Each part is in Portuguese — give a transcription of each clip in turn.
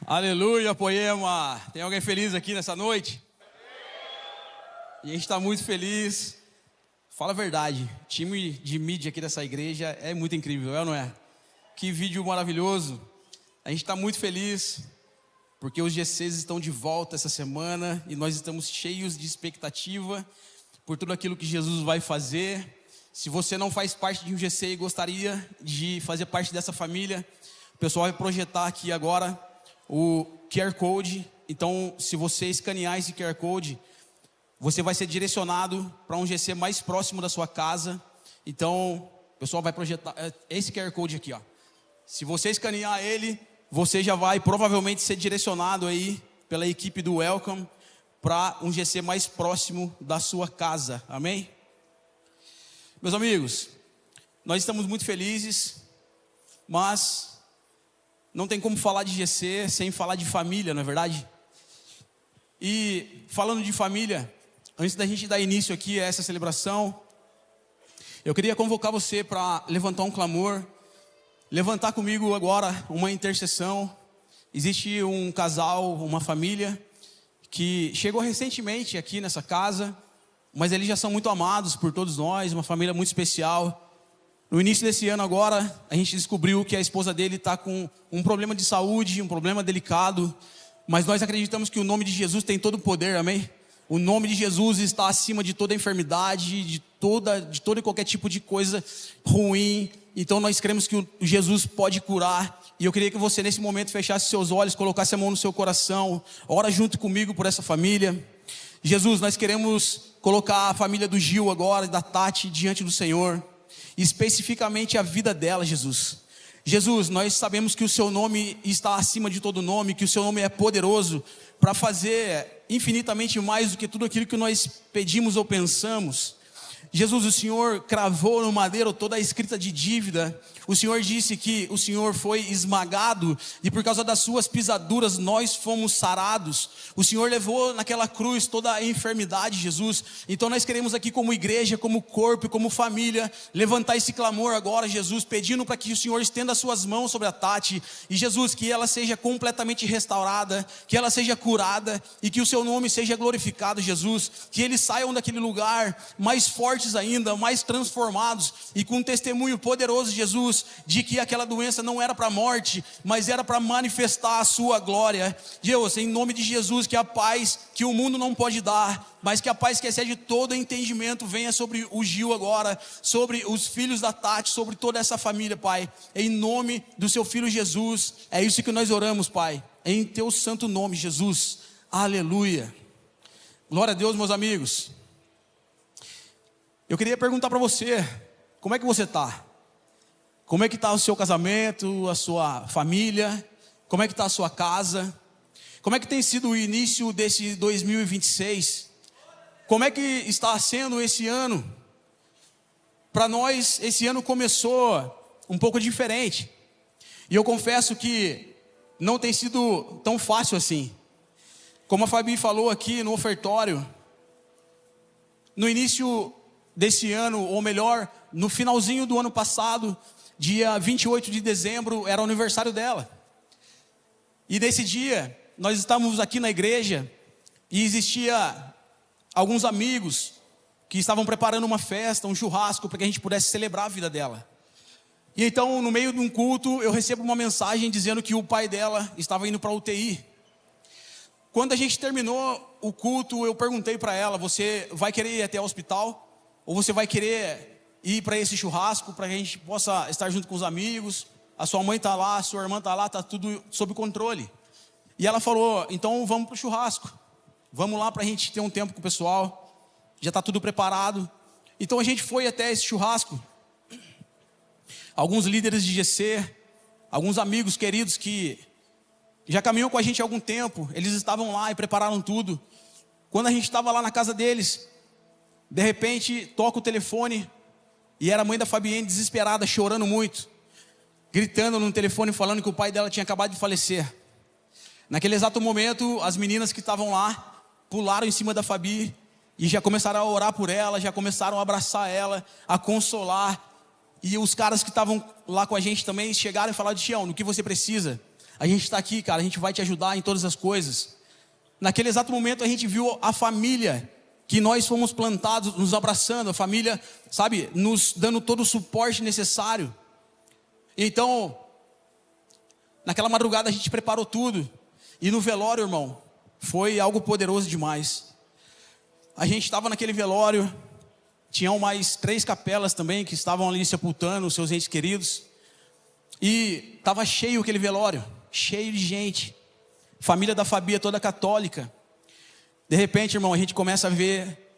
Aleluia, Poema! Tem alguém feliz aqui nessa noite? E a gente está muito feliz. Fala a verdade, o time de mídia aqui dessa igreja é muito incrível, é ou não é? Que vídeo maravilhoso. A gente está muito feliz, porque os GCs estão de volta essa semana e nós estamos cheios de expectativa por tudo aquilo que Jesus vai fazer. Se você não faz parte de um GC e gostaria de fazer parte dessa família, o pessoal vai projetar aqui agora o QR Code. Então, se você escanear esse QR Code, você vai ser direcionado para um GC mais próximo da sua casa. Então, o pessoal vai projetar esse QR Code aqui, ó. Se você escanear ele, você já vai provavelmente ser direcionado aí pela equipe do Welcome para um GC mais próximo da sua casa. Amém? Meus amigos, nós estamos muito felizes, mas não tem como falar de GC sem falar de família, não é verdade? E falando de família, antes da gente dar início aqui a essa celebração, eu queria convocar você para levantar um clamor, levantar comigo agora uma intercessão. Existe um casal, uma família que chegou recentemente aqui nessa casa, mas eles já são muito amados por todos nós, uma família muito especial. No início desse ano agora, a gente descobriu que a esposa dele está com um problema de saúde, um problema delicado, mas nós acreditamos que o nome de Jesus tem todo o poder, amém? O nome de Jesus está acima de toda enfermidade, de todo e qualquer tipo de coisa ruim. Então nós cremos que o Jesus pode curar. E eu queria que você nesse momento fechasse seus olhos, colocasse a mão no seu coração, ora junto comigo por essa família. Jesus, nós queremos colocar a família do Gil agora, da Tati, diante do Senhor, especificamente a vida dela, Jesus. Jesus, nós sabemos que o seu nome está acima de todo nome, que o seu nome é poderoso para fazer infinitamente mais do que tudo aquilo que nós pedimos ou pensamos. Jesus, o Senhor cravou no madeiro toda a escrita de dívida. O Senhor disse que o Senhor foi esmagado e por causa das suas pisaduras nós fomos sarados. O Senhor levou naquela cruz toda a enfermidade, Jesus. Então nós queremos aqui como igreja, como corpo, como família, levantar esse clamor agora, Jesus, pedindo para que o Senhor estenda as suas mãos sobre a Tati. E Jesus, que ela seja completamente restaurada, que ela seja curada e que o seu nome seja glorificado, Jesus. Que eles saiam daquele lugar mais fortes ainda, mais transformados e com um testemunho poderoso, Jesus, de que aquela doença não era para a morte, mas era para manifestar a sua glória. Deus, em nome de Jesus, que a paz que o mundo não pode dar, mas que a paz que excede todo entendimento venha sobre o Gil agora, sobre os filhos da Tati, sobre toda essa família, Pai, em nome do seu filho Jesus. É isso que nós oramos, Pai, em teu santo nome, Jesus. Aleluia. Glória a Deus, meus amigos. Eu queria perguntar para você, como é que você está? Como é que está o seu casamento, a sua família? Como é que está a sua casa? Como é que tem sido o início desse 2026? Como é que está sendo esse ano? Para nós, esse ano começou um pouco diferente. E eu confesso que não tem sido tão fácil assim. Como a Fabi falou aqui no ofertório, no início desse ano, ou melhor, no finalzinho do ano passado, dia 28 de dezembro, era o aniversário dela. E nesse dia, nós estávamos aqui na igreja e existia alguns amigos que estavam preparando uma festa, um churrasco, para que a gente pudesse celebrar a vida dela. E então, no meio de um culto, eu recebo uma mensagem dizendo que o pai dela estava indo para a UTI. Quando a gente terminou o culto, eu perguntei para ela: você vai querer ir até o hospital? Ou você vai querer ir para esse churrasco, para que a gente possa estar junto com os amigos? A sua mãe está lá, a sua irmã está lá, está tudo sob controle. E ela falou: então vamos para o churrasco. Vamos lá para a gente ter um tempo com o pessoal. Já está tudo preparado. Então a gente foi até esse churrasco. Alguns líderes de GC, alguns amigos queridos que já caminham com a gente há algum tempo, eles estavam lá e prepararam tudo. Quando a gente estava lá na casa deles, de repente toca o telefone e era a mãe da Fabienne, desesperada, chorando muito, gritando no telefone, falando que o pai dela tinha acabado de falecer. Naquele exato momento, as meninas que estavam lá pularam em cima da Fabi e já começaram a orar por ela, já começaram a abraçar ela, a consolar. E os caras que estavam lá com a gente também chegaram e falaram: Tião, no que você precisa, a gente está aqui, cara, a gente vai te ajudar em todas as coisas. Naquele exato momento a gente viu a família que nós fomos plantados, nos abraçando, a família, sabe, nos dando todo o suporte necessário. Então, naquela madrugada a gente preparou tudo. E no velório, irmão, foi algo poderoso demais. A gente estava naquele velório, tinham mais 3 capelas também que estavam ali sepultando os seus entes queridos. E estava cheio aquele velório, cheio de gente. Família da Fabi toda católica. De repente, irmão, a gente começa a ver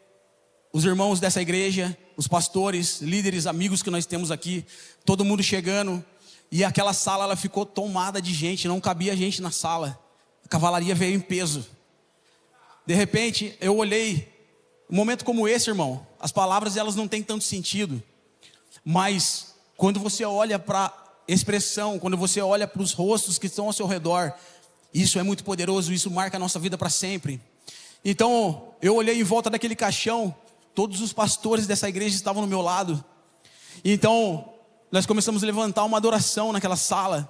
os irmãos dessa igreja, os pastores, líderes, amigos que nós temos aqui, todo mundo chegando. E aquela sala, ela ficou tomada de gente, não cabia gente na sala. A cavalaria veio em peso. De repente, eu olhei, um momento como esse, irmão, as palavras elas não têm tanto sentido. Mas quando você olha para a expressão, quando você olha para os rostos que estão ao seu redor, isso é muito poderoso, isso marca a nossa vida para sempre. Então, eu olhei em volta daquele caixão, todos os pastores dessa igreja estavam no meu lado. Então, nós começamos a levantar uma adoração naquela sala.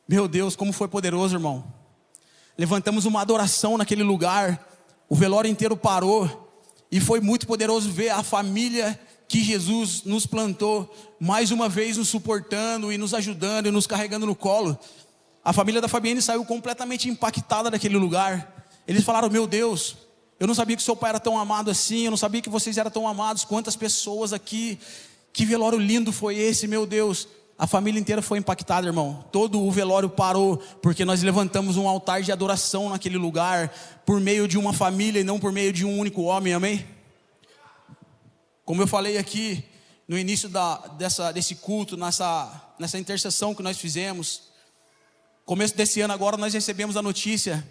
Meu Deus, como foi poderoso, irmão. Levantamos uma adoração naquele lugar. O velório inteiro parou. E foi muito poderoso ver a família que Jesus nos plantou, mais uma vez nos suportando e nos ajudando e nos carregando no colo. A família da Fabiane saiu completamente impactada daquele lugar. Eles falaram, meu Deus, eu não sabia que seu pai era tão amado assim, eu não sabia que vocês eram tão amados, quantas pessoas aqui, que velório lindo foi esse, meu Deus. A família inteira foi impactada, irmão. Todo o velório parou, porque nós levantamos um altar de adoração naquele lugar, por meio de uma família e não por meio de um único homem, amém? Como eu falei aqui, no início desse culto, nessa intercessão que nós fizemos, começo desse ano agora nós recebemos a notícia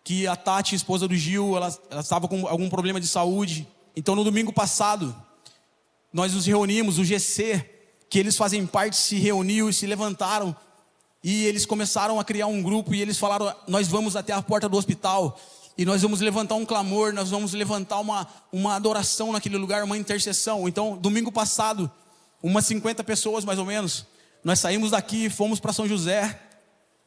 que a Tati, esposa do Gil, ela estava com algum problema de saúde. Então no domingo passado, nós nos reunimos, o GC, que eles fazem parte, se reuniu e se levantaram. E eles começaram a criar um grupo e eles falaram, nós vamos até a porta do hospital. E nós vamos levantar um clamor, nós vamos levantar uma adoração naquele lugar, uma intercessão. Então domingo passado, umas 50 pessoas mais ou menos, nós saímos daqui, fomos para São José.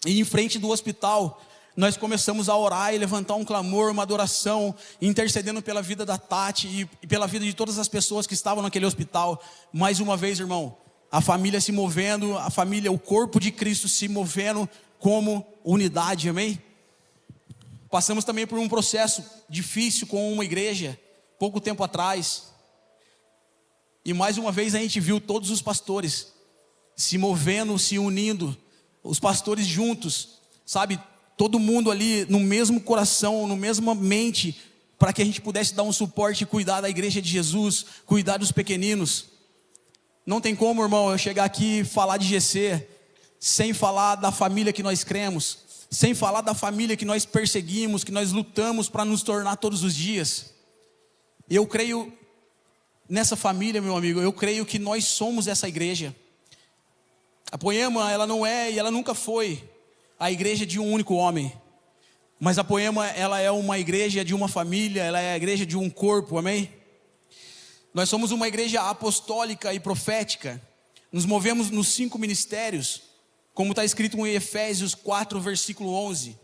E em frente do hospital, nós começamos a orar e levantar um clamor, uma adoração, intercedendo pela vida da Tati e pela vida de todas as pessoas que estavam naquele hospital. Mais uma vez, irmão, a família se movendo, a família, o corpo de Cristo se movendo como unidade, amém? Passamos também por um processo difícil com uma igreja, pouco tempo atrás. E mais uma vez a gente viu todos os pastores se movendo, se unindo, os pastores juntos, sabe? Todo mundo ali no mesmo coração, no mesma mente, para que a gente pudesse dar um suporte e cuidar da igreja de Jesus, cuidar dos pequeninos. Não tem como, irmão, eu chegar aqui e falar de GC, sem falar da família que nós cremos, sem falar da família que nós perseguimos, que nós lutamos para nos tornar todos os dias. Eu creio nessa família, meu amigo, eu creio que nós somos essa igreja. A Poema, ela não é e ela nunca foi a igreja de um único homem, mas a Poema, ela é uma igreja de uma família, ela é a igreja de um corpo, amém? Nós somos uma igreja apostólica e profética, nos movemos nos 5 ministérios, como está escrito em Efésios 4, versículo 11.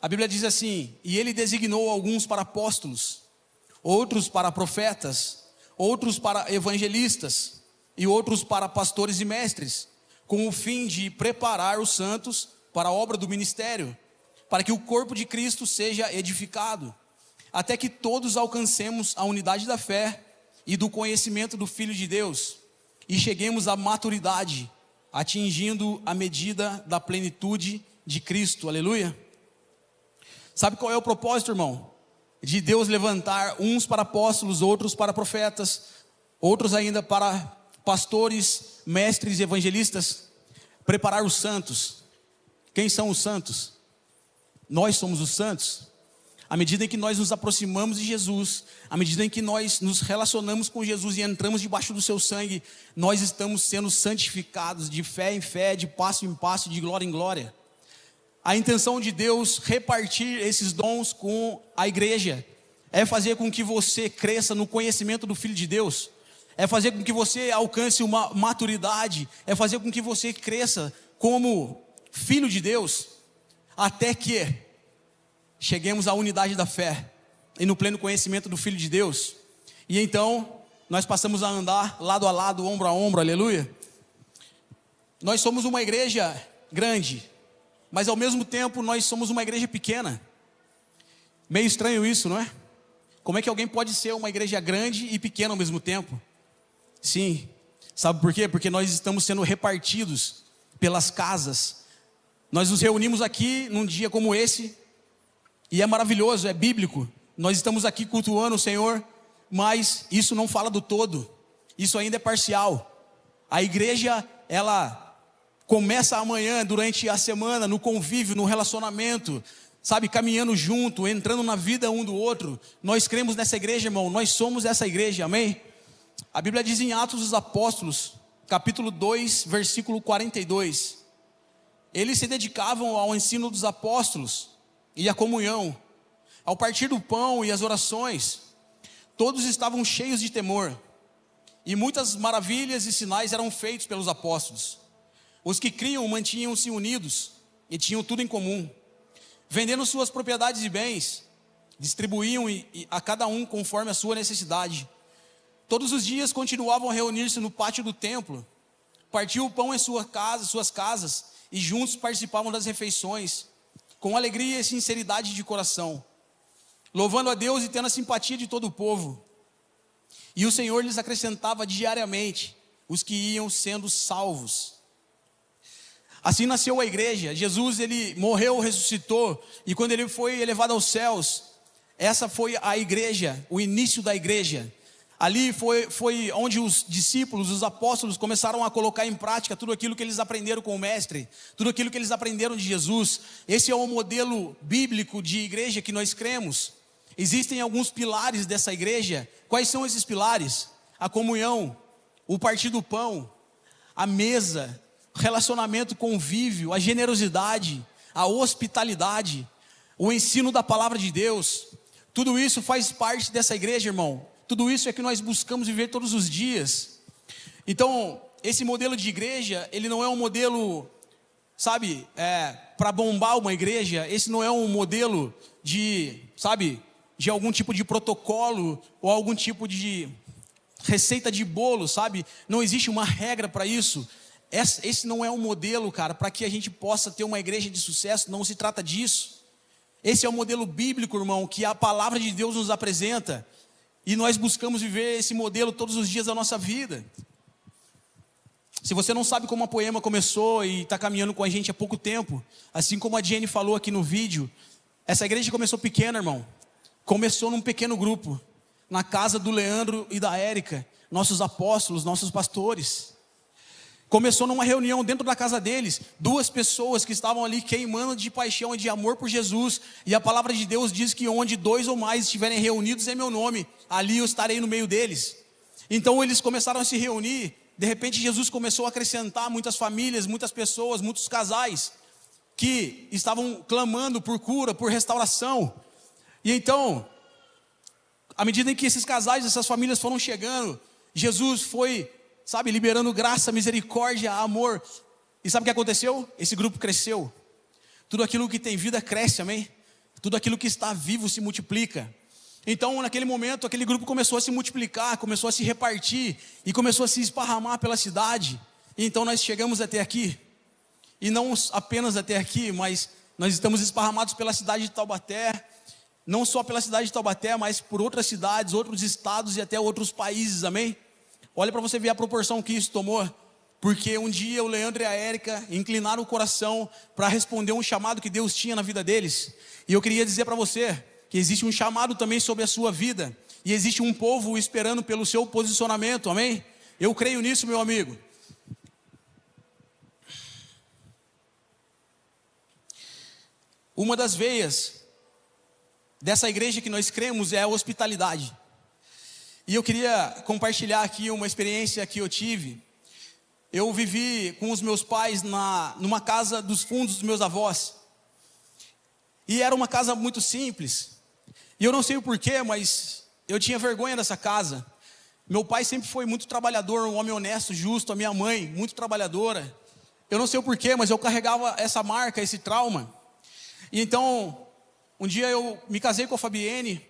A Bíblia diz assim, e ele designou alguns para apóstolos, outros para profetas, outros para evangelistas, e outros para pastores e mestres, com o fim de preparar os santos para a obra do ministério, para que o corpo de Cristo seja edificado, até que todos alcancemos a unidade da fé e do conhecimento do Filho de Deus, e cheguemos à maturidade, atingindo a medida da plenitude de Cristo, aleluia. Sabe qual é o propósito, irmão? De Deus levantar uns para apóstolos, outros para profetas, outros ainda para pastores, mestres e evangelistas, preparar os santos. Quem são os santos? Nós somos os santos. À medida em que nós nos aproximamos de Jesus, à medida em que nós nos relacionamos com Jesus e entramos debaixo do seu sangue, nós estamos sendo santificados de fé em fé, de passo em passo, de glória em glória. A intenção de Deus repartir esses dons com a igreja é fazer com que você cresça no conhecimento do Filho de Deus, é fazer com que você alcance uma maturidade, é fazer com que você cresça como Filho de Deus, até que cheguemos à unidade da fé e no pleno conhecimento do Filho de Deus. E então, nós passamos a andar lado a lado, ombro a ombro, aleluia. Nós somos uma igreja grande, mas ao mesmo tempo nós somos uma igreja pequena. Meio estranho isso, não é? Como é que alguém pode ser uma igreja grande e pequena ao mesmo tempo? Sim, sabe por quê? Porque nós estamos sendo repartidos pelas casas. Nós nos reunimos aqui num dia como esse, e é maravilhoso, é bíblico. Nós estamos aqui cultuando o Senhor, mas isso não fala do todo, isso ainda é parcial. A igreja, ela começa amanhã, durante a semana, no convívio, no relacionamento, sabe, caminhando junto, entrando na vida um do outro. Nós cremos nessa igreja, irmão, nós somos essa igreja, amém? A Bíblia diz em Atos dos Apóstolos, capítulo 2, versículo 42, eles se dedicavam ao ensino dos apóstolos e à comunhão, ao partir do pão e as orações. Todos estavam cheios de temor, e muitas maravilhas e sinais eram feitos pelos apóstolos. Os que criam mantinham-se unidos e tinham tudo em comum. Vendendo suas propriedades e bens, distribuíam a cada um conforme a sua necessidade. Todos os dias continuavam a reunir-se no pátio do templo, partiam o pão em suas casas, e juntos participavam das refeições, com alegria e sinceridade de coração, louvando a Deus e tendo a simpatia de todo o povo. E o Senhor lhes acrescentava diariamente os que iam sendo salvos. Assim nasceu a igreja. Jesus, ele morreu, ressuscitou, e quando ele foi elevado aos céus, essa foi a igreja, o início da igreja. Ali foi onde os discípulos, os apóstolos começaram a colocar em prática tudo aquilo que eles aprenderam com o mestre, tudo aquilo que eles aprenderam de Jesus. Esse é o modelo bíblico de igreja que nós cremos. Existem alguns pilares dessa igreja. Quais são esses pilares? A comunhão, o partir do pão, a mesa, relacionamento, convívio, a generosidade, a hospitalidade, o ensino da palavra de Deus. Tudo isso faz parte dessa igreja, irmão. Tudo isso é que nós buscamos viver todos os dias. Então, esse modelo de igreja, ele não é um modelo, sabe, para bombar uma igreja. Esse não é um modelo de, sabe, de algum tipo de protocolo ou algum tipo de receita de bolo, sabe? Não existe uma regra para isso. Esse não é um modelo, cara, para que a gente possa ter uma igreja de sucesso. Não se trata disso. Esse é o modelo bíblico, irmão, que a palavra de Deus nos apresenta. E nós buscamos viver esse modelo todos os dias da nossa vida. Se você não sabe como a Poema começou e está caminhando com a gente há pouco tempo, assim como a Jenny falou aqui no vídeo, essa igreja começou pequena, irmão. Começou num pequeno grupo, na casa do Leandro e da Érica, nossos apóstolos, nossos pastores. Começou numa reunião dentro da casa deles, 2 pessoas que estavam ali queimando de paixão e de amor por Jesus, e a palavra de Deus diz que onde 2 ou mais estiverem reunidos em meu nome, ali eu estarei no meio deles. Então eles começaram a se reunir, de repente Jesus começou a acrescentar muitas famílias, muitas pessoas, muitos casais, que estavam clamando por cura, por restauração. E então, à medida em que esses casais, essas famílias foram chegando, Jesus foi, sabe, liberando graça, misericórdia, amor. E sabe o que aconteceu? Esse grupo cresceu. Tudo aquilo que tem vida cresce, amém? Tudo aquilo que está vivo se multiplica. Então, naquele momento, aquele grupo começou a se multiplicar, começou a se repartir e começou a se esparramar pela cidade. E então nós chegamos até aqui. E não apenas até aqui, mas nós estamos esparramados pela cidade de Taubaté. Não só pela cidade de Taubaté, mas por outras cidades, outros estados e até outros países, amém? Olha para você ver a proporção que isso tomou. Porque um dia o Leandro e a Érica inclinaram o coração para responder um chamado que Deus tinha na vida deles. E eu queria dizer para você que existe um chamado também sobre a sua vida. E existe um povo esperando pelo seu posicionamento, amém? Eu creio nisso, meu amigo. Uma das veias dessa igreja que nós cremos é a hospitalidade. E eu queria compartilhar aqui uma experiência que eu tive. Eu vivi com os meus pais numa casa dos fundos dos meus avós. E era uma casa muito simples. E eu não sei o porquê, mas eu tinha vergonha dessa casa. Meu pai sempre foi muito trabalhador, um homem honesto, justo. A minha mãe, muito trabalhadora. eu não sei o porquê, mas eu carregava essa marca, esse trauma. E então, um dia eu me casei com a Fabienne,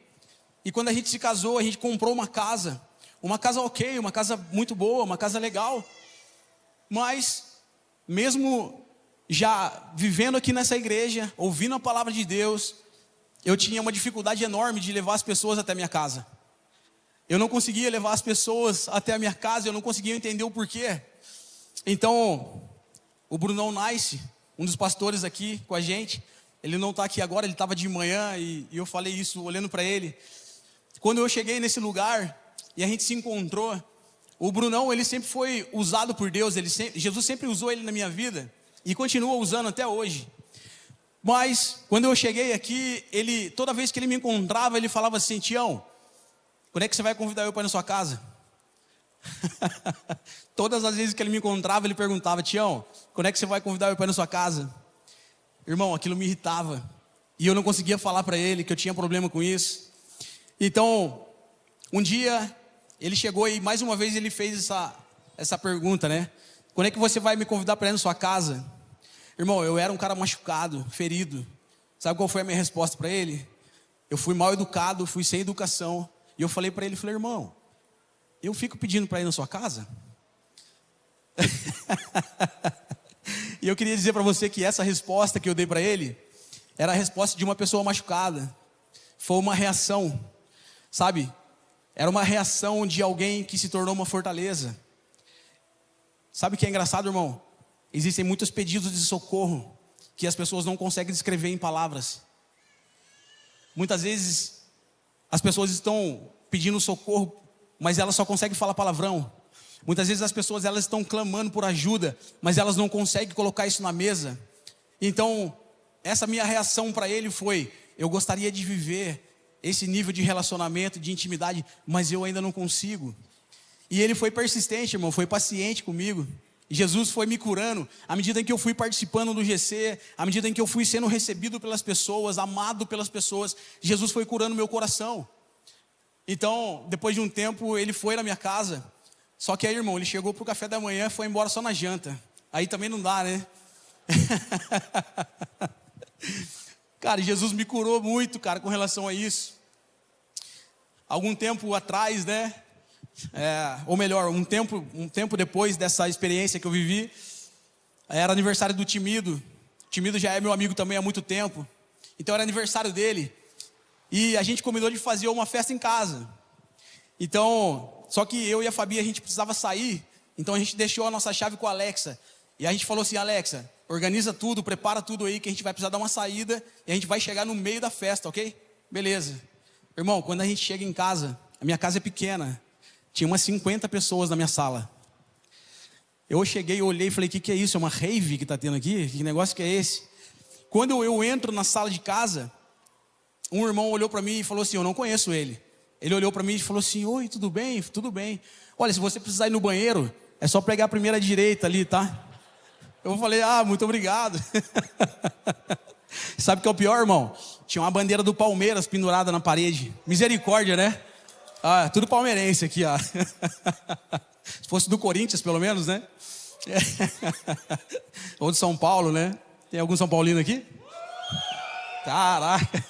e quando a gente se casou, a gente comprou uma casa ok, uma casa muito boa, uma casa legal. Mas, mesmo já vivendo aqui nessa igreja, ouvindo a palavra de Deus, eu tinha uma dificuldade enorme de levar as pessoas até a minha casa. Eu não conseguia levar as pessoas até a minha casa, eu não conseguia entender o porquê. Então, o Brunão Nice, um dos pastores aqui com a gente, ele não está aqui agora, ele estava de manhã e eu falei isso olhando para ele. Quando eu cheguei nesse lugar e a gente se encontrou, o Brunão, ele sempre foi usado por Deus, Jesus sempre usou ele na minha vida e continua usando até hoje. Mas, quando eu cheguei aqui, toda vez que ele me encontrava, ele falava assim: Tião, quando é que você vai convidar eu para ir na sua casa? Todas as vezes que ele me encontrava, ele perguntava: Tião, quando é que você vai convidar eu para ir na sua casa? Irmão, aquilo me irritava. E eu não conseguia falar para ele que eu tinha problema com isso. Então, um dia, ele chegou e mais uma vez ele fez essa pergunta, né? Quando é que você vai me convidar para ir na sua casa? Irmão, eu era um cara machucado, ferido. Sabe qual foi a minha resposta para ele? Eu fui mal educado, fui sem educação. E eu falei para ele, irmão, eu fico pedindo para ir na sua casa? E eu queria dizer para você que essa resposta que eu dei para ele era a resposta de uma pessoa machucada. Foi uma reação, sabe? Era uma reação de alguém que se tornou uma fortaleza. Sabe o que é engraçado, irmão? Existem muitos pedidos de socorro que as pessoas não conseguem descrever em palavras. Muitas vezes as pessoas estão pedindo socorro, mas elas só conseguem falar palavrão. Muitas vezes as pessoas elas estão clamando por ajuda, mas elas não conseguem colocar isso na mesa. Então, essa minha reação para ele foi: eu gostaria de viver esse nível de relacionamento, de intimidade, mas eu ainda não consigo. E ele foi persistente, irmão, foi paciente comigo. E Jesus foi me curando, à medida em que eu fui participando do GC, à medida em que eu fui sendo recebido pelas pessoas, amado pelas pessoas, Jesus foi curando meu coração. Então, depois de um tempo, ele foi na minha casa. Só que aí, irmão, ele chegou pro café da manhã e foi embora só na janta. Aí também não dá, né? Cara, Jesus me curou muito, cara, com relação a isso. Algum tempo atrás, né? Ou melhor, um tempo depois dessa experiência que eu vivi, era aniversário do Timido. O Timido já é meu amigo também há muito tempo. Então era aniversário dele. E a gente combinou de fazer uma festa em casa. Então, só que eu e a Fabi, a gente precisava sair. Então a gente deixou a nossa chave com a Alexa. E a gente falou assim: Alexa, organiza tudo, prepara tudo aí, que a gente vai precisar dar uma saída. E a gente vai chegar no meio da festa, ok? Beleza. Irmão, quando a gente chega em casa, a minha casa é pequena. Tinha umas 50 pessoas na minha sala. Eu cheguei, olhei e falei: o que é isso? É uma rave que está tendo aqui? Que negócio que é esse? Quando eu entro na sala de casa, um irmão olhou para mim e falou assim: eu não conheço ele. Ele olhou para mim e falou assim: oi, tudo bem? Tudo bem. Olha, se você precisar ir no banheiro, é só pegar a primeira direita ali, tá? Eu falei: muito obrigado. Sabe o que é o pior, irmão? Tinha uma bandeira do Palmeiras pendurada na parede. Misericórdia, né? Tudo palmeirense aqui, ó. Se fosse do Corinthians, pelo menos, né? Ou de São Paulo, né? Tem algum São Paulino aqui? Caraca.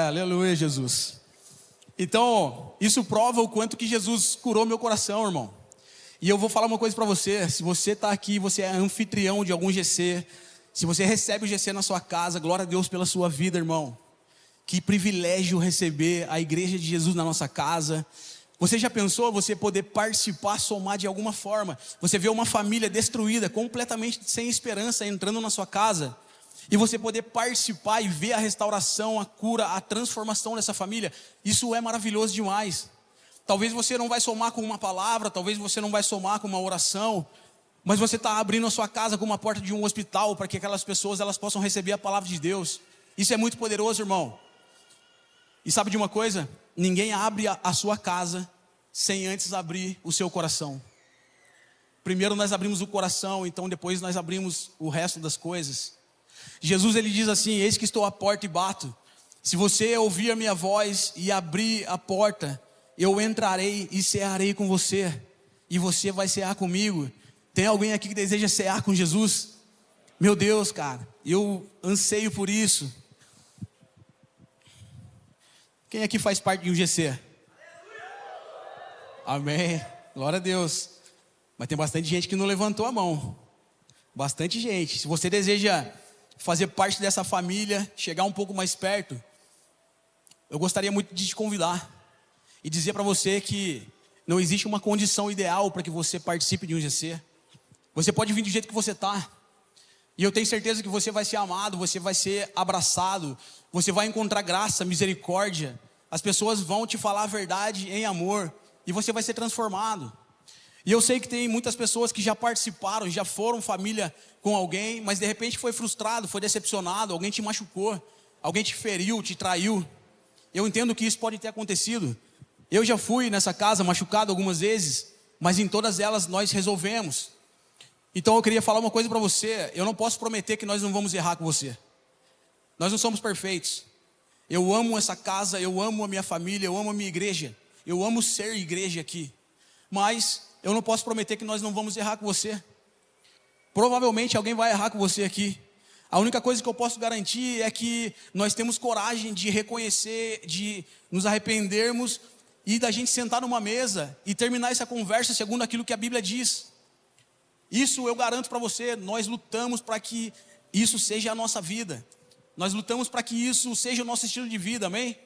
Aleluia, Jesus. Então, isso prova o quanto que Jesus curou meu coração, irmão. E eu vou falar uma coisa para você. Se você está aqui, você é anfitrião de algum GC, se você recebe o GC na sua casa, glória a Deus pela sua vida, irmão. Que privilégio receber a igreja de Jesus na nossa casa. Você já pensou você poder participar, somar de alguma forma? Você vê uma família destruída, completamente sem esperança, entrando na sua casa, e você poder participar e ver a restauração, a cura, a transformação dessa família. Isso é maravilhoso demais. Talvez você não vai somar com uma palavra, talvez você não vai somar com uma oração, mas você está abrindo a sua casa como uma porta de um hospital, para que aquelas pessoas elas possam receber a palavra de Deus. Isso é muito poderoso, irmão. E sabe de uma coisa? Ninguém abre a sua casa sem antes abrir o seu coração. Primeiro nós abrimos o coração, então depois nós abrimos o resto das coisas. Jesus ele diz assim: eis que estou à porta e bato. Se você ouvir a minha voz e abrir a porta, eu entrarei e cearei com você, e você vai cear comigo. Tem alguém aqui que deseja cear com Jesus? Meu Deus, cara, eu anseio por isso. Quem aqui faz parte de um GC? Amém, glória a Deus. Mas tem bastante gente que não levantou a mão. Bastante gente. Se você deseja fazer parte dessa família, chegar um pouco mais perto, eu gostaria muito de te convidar e dizer para você que não existe uma condição ideal para que você participe de um GC. Você pode vir do jeito que você está. E eu tenho certeza que você vai ser amado, você vai ser abraçado, você vai encontrar graça, misericórdia. As pessoas vão te falar a verdade em amor e você vai ser transformado. E eu sei que tem muitas pessoas que já participaram, já foram família com alguém, mas de repente foi frustrado, foi decepcionado, alguém te machucou, alguém te feriu, te traiu. Eu entendo que isso pode ter acontecido. Eu já fui nessa casa machucado algumas vezes, mas em todas elas nós resolvemos. Então eu queria falar uma coisa para você. Eu não posso prometer que nós não vamos errar com você. Nós não somos perfeitos. Eu amo essa casa, eu amo a minha família, eu amo a minha igreja. Eu amo ser igreja aqui. Mas eu não posso prometer que nós não vamos errar com você. Provavelmente alguém vai errar com você aqui. A única coisa que eu posso garantir é que nós temos coragem de reconhecer, de nos arrependermos e da gente sentar numa mesa e terminar essa conversa segundo aquilo que a Bíblia diz. Isso eu garanto para você, nós lutamos para que isso seja a nossa vida. Nós lutamos para que isso seja o nosso estilo de vida, amém?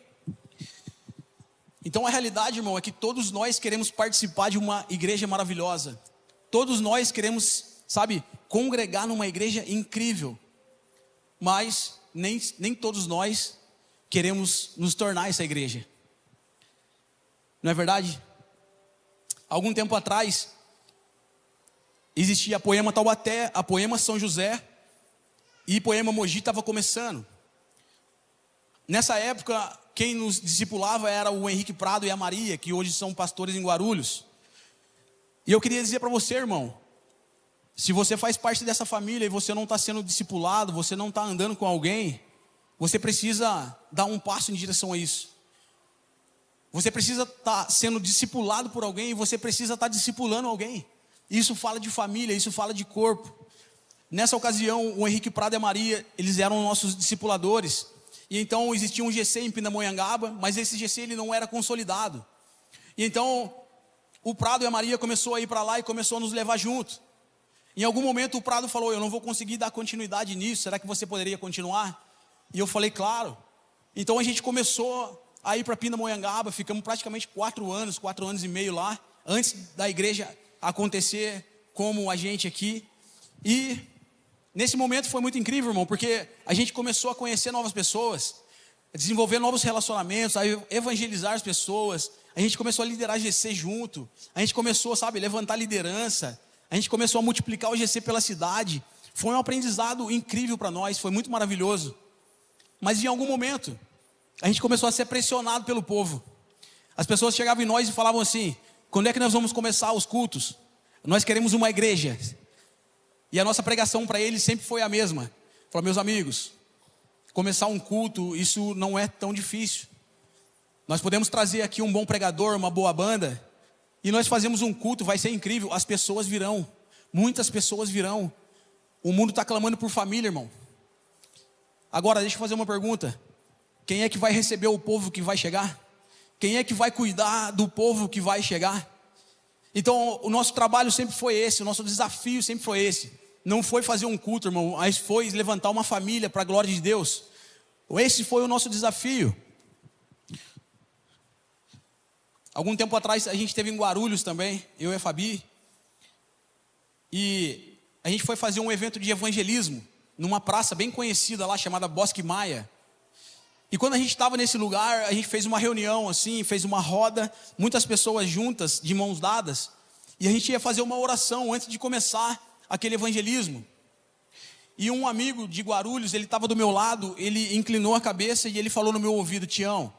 Então a realidade, irmão, é que todos nós queremos participar de uma igreja maravilhosa. Todos nós queremos, congregar numa igreja incrível. Mas nem todos nós queremos nos tornar essa igreja. Não é verdade? Algum tempo atrás, existia a Poema Taubaté, a Poema São José e Poema Mogi estava começando. Nessa época, quem nos discipulava era o Henrique Prado e a Maria, que hoje são pastores em Guarulhos. E eu queria dizer para você, irmão, se você faz parte dessa família e você não está sendo discipulado, você não está andando com alguém, você precisa dar um passo em direção a isso. Você precisa estar sendo discipulado por alguém e você precisa estar discipulando alguém. Isso fala de família, isso fala de corpo. Nessa ocasião, o Henrique Prado e a Maria, eles eram nossos discipuladores. E então existia um GC em Pindamonhangaba, mas esse GC ele não era consolidado. E então o Prado e a Maria começou a ir para lá e começou a nos levar junto. Em algum momento o Prado falou: eu não vou conseguir dar continuidade nisso, será que você poderia continuar? E eu falei: claro. Então a gente começou a ir para Pindamonhangaba, ficamos praticamente 4 anos e meio lá, antes da igreja acontecer como a gente aqui. E nesse momento foi muito incrível, irmão, porque a gente começou a conhecer novas pessoas, a desenvolver novos relacionamentos, a evangelizar as pessoas. A gente começou a liderar GC junto, a gente começou, levantar liderança, a gente começou a multiplicar o GC pela cidade. Foi um aprendizado incrível para nós, foi muito maravilhoso. Mas em algum momento, a gente começou a ser pressionado pelo povo. As pessoas chegavam em nós e falavam assim: quando é que nós vamos começar os cultos? Nós queremos uma igreja. E a nossa pregação para eles sempre foi a mesma. Falou: meus amigos, começar um culto, isso não é tão difícil. Nós podemos trazer aqui um bom pregador, uma boa banda, e nós fazemos um culto, vai ser incrível. As pessoas virão, muitas pessoas virão. O mundo está clamando por família, irmão. Agora, deixa eu fazer uma pergunta: quem é que vai receber o povo que vai chegar? Quem é que vai cuidar do povo que vai chegar? Então, o nosso trabalho sempre foi esse, o nosso desafio sempre foi esse. Não foi fazer um culto, irmão, mas foi levantar uma família para a glória de Deus. Esse foi o nosso desafio. Algum tempo atrás, a gente esteve em Guarulhos também, eu e a Fabi. E a gente foi fazer um evento de evangelismo numa praça bem conhecida lá, chamada Bosque Maia. E quando a gente estava nesse lugar, a gente fez uma reunião assim, fez uma roda, muitas pessoas juntas, de mãos dadas, e a gente ia fazer uma oração antes de começar aquele evangelismo. E um amigo de Guarulhos, ele estava do meu lado, ele inclinou a cabeça e ele falou no meu ouvido: Tião,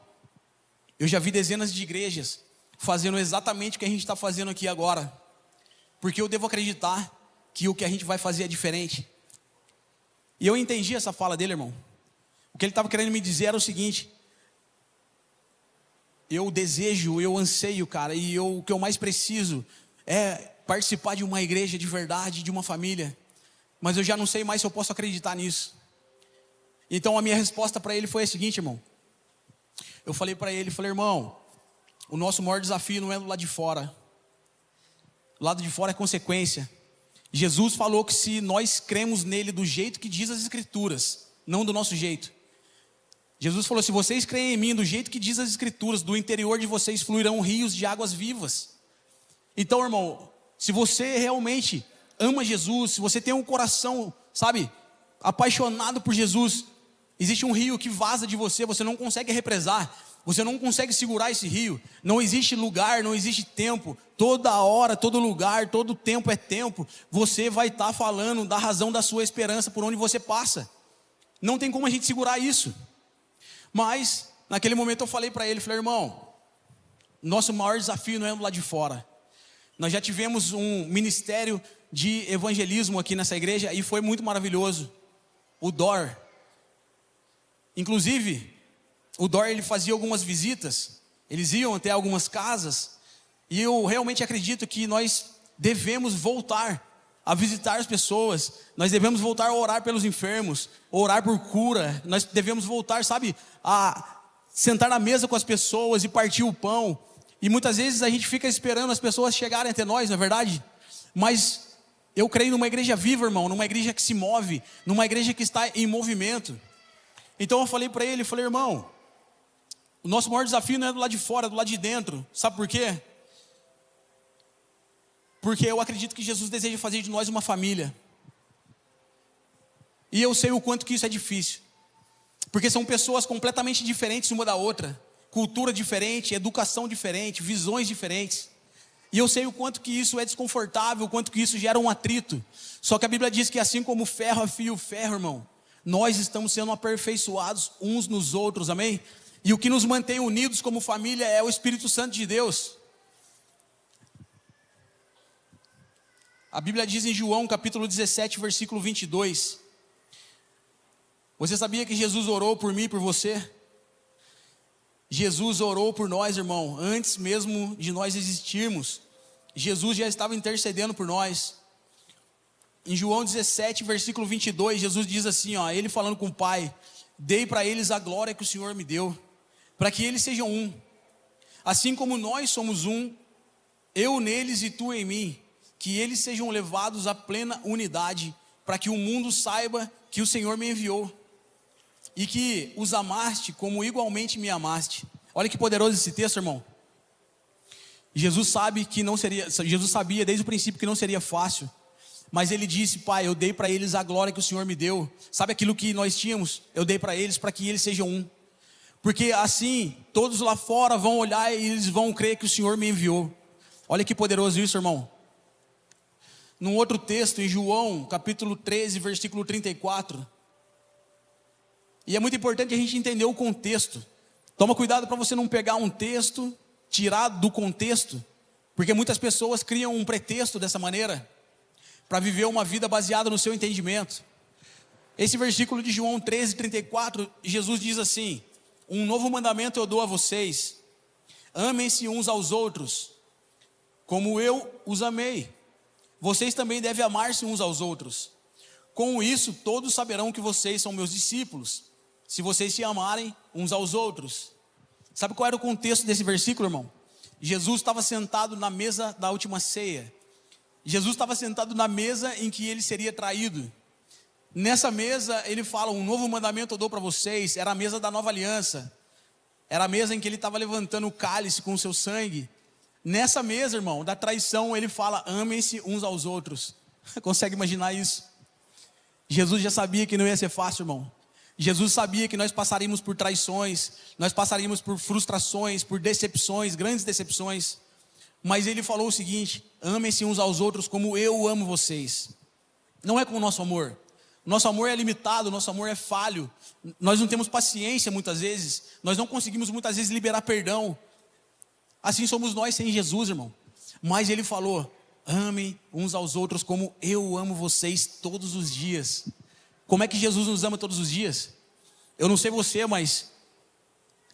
eu já vi dezenas de igrejas fazendo exatamente o que a gente está fazendo aqui agora, porque eu devo acreditar que o que a gente vai fazer é diferente. E eu entendi essa fala dele, irmão. O que ele estava querendo me dizer era o seguinte: eu desejo, eu anseio, cara, e o que eu mais preciso é participar de uma igreja de verdade, de uma família, mas eu já não sei mais se eu posso acreditar nisso. Então a minha resposta para ele foi a seguinte, irmão. Eu falei para ele, irmão, o nosso maior desafio não é do lado de fora. O lado de fora é consequência. Jesus falou que se nós cremos nele do jeito que diz as Escrituras, não do nosso jeito. Jesus falou, se vocês creem em mim do jeito que diz as Escrituras, do interior de vocês fluirão rios de águas vivas. Então, irmão, se você realmente ama Jesus, se você tem um coração, sabe, apaixonado por Jesus, existe um rio que vaza de você, você não consegue represar, você não consegue segurar esse rio. Não existe lugar, não existe tempo. Toda hora, todo lugar, todo tempo é tempo. Você vai estar falando da razão da sua esperança por onde você passa. Não tem como a gente segurar isso. Mas, naquele momento eu falei para ele, irmão, nosso maior desafio não é do lado de fora. Nós já tivemos um ministério de evangelismo aqui nessa igreja e foi muito maravilhoso. O DOR. Inclusive, o DOR ele fazia algumas visitas, eles iam até algumas casas, e eu realmente acredito que nós devemos voltar a visitar as pessoas, nós devemos voltar a orar pelos enfermos, orar por cura, nós devemos voltar, sabe, a sentar na mesa com as pessoas e partir o pão. E muitas vezes a gente fica esperando as pessoas chegarem até nós, não é verdade? Mas eu creio numa igreja viva, irmão, numa igreja que se move, numa igreja que está em movimento. Então eu falei para ele, irmão, o nosso maior desafio não é do lado de fora, é do lado de dentro. Sabe por quê? Porque eu acredito que Jesus deseja fazer de nós uma família. E eu sei o quanto que isso é difícil. Porque são pessoas completamente diferentes uma da outra. Cultura diferente, educação diferente, visões diferentes. E eu sei o quanto que isso é desconfortável, o quanto que isso gera um atrito. Só que a Bíblia diz que assim como o ferro afia o ferro, irmão, nós estamos sendo aperfeiçoados uns nos outros, amém? E o que nos mantém unidos como família é o Espírito Santo de Deus. A Bíblia diz em João capítulo 17, versículo 22. Você sabia que Jesus orou por mim e por você? Jesus orou por nós, irmão, antes mesmo de nós existirmos. Jesus já estava intercedendo por nós. Em João 17, versículo 22, Jesus diz assim, ele falando com o Pai: dei para eles a glória que o Senhor me deu, para que eles sejam um, assim como nós somos um, eu neles e tu em mim, que eles sejam levados à plena unidade, para que o mundo saiba que o Senhor me enviou, e que os amaste como igualmente me amaste. Olha que poderoso esse texto, irmão. Jesus sabia desde o princípio que não seria fácil, mas ele disse: Pai, eu dei para eles a glória que o Senhor me deu. Sabe aquilo que nós tínhamos? Eu dei para eles que eles sejam um. Porque assim, todos lá fora vão olhar e eles vão crer que o Senhor me enviou. Olha que poderoso isso, irmão. Num outro texto, em João, capítulo 13, versículo 34. E é muito importante a gente entender o contexto. Toma cuidado para você não pegar um texto, tirar do contexto. Porque muitas pessoas criam um pretexto dessa maneira, para viver uma vida baseada no seu entendimento. Esse versículo de João 13, 34, Jesus diz assim: um novo mandamento eu dou a vocês, amem-se uns aos outros, como eu os amei. Vocês também devem amar-se uns aos outros. Com isso, todos saberão que vocês são meus discípulos, se vocês se amarem uns aos outros. Sabe qual era o contexto desse versículo, irmão? Jesus estava sentado na mesa da última ceia. Jesus estava sentado na mesa em que ele seria traído. Nessa mesa ele fala: um novo mandamento eu dou para vocês. Era a mesa da nova aliança. Era a mesa em que ele estava levantando o cálice com o seu sangue. Nessa mesa, irmão, da traição, ele fala: amem-se uns aos outros. Consegue imaginar isso? Jesus já sabia que não ia ser fácil, irmão. Jesus sabia que nós passaríamos por traições, nós passaríamos por frustrações, por decepções, grandes decepções. Mas ele falou o seguinte: amem-se uns aos outros como eu amo vocês. Não é com o nosso amor. Nosso amor é limitado, nosso amor é falho. Nós não temos paciência muitas vezes. Nós não conseguimos muitas vezes liberar perdão. Assim somos nós sem Jesus, irmão. Mas ele falou: amem uns aos outros como eu amo vocês todos os dias. Como é que Jesus nos ama todos os dias? Eu não sei você, mas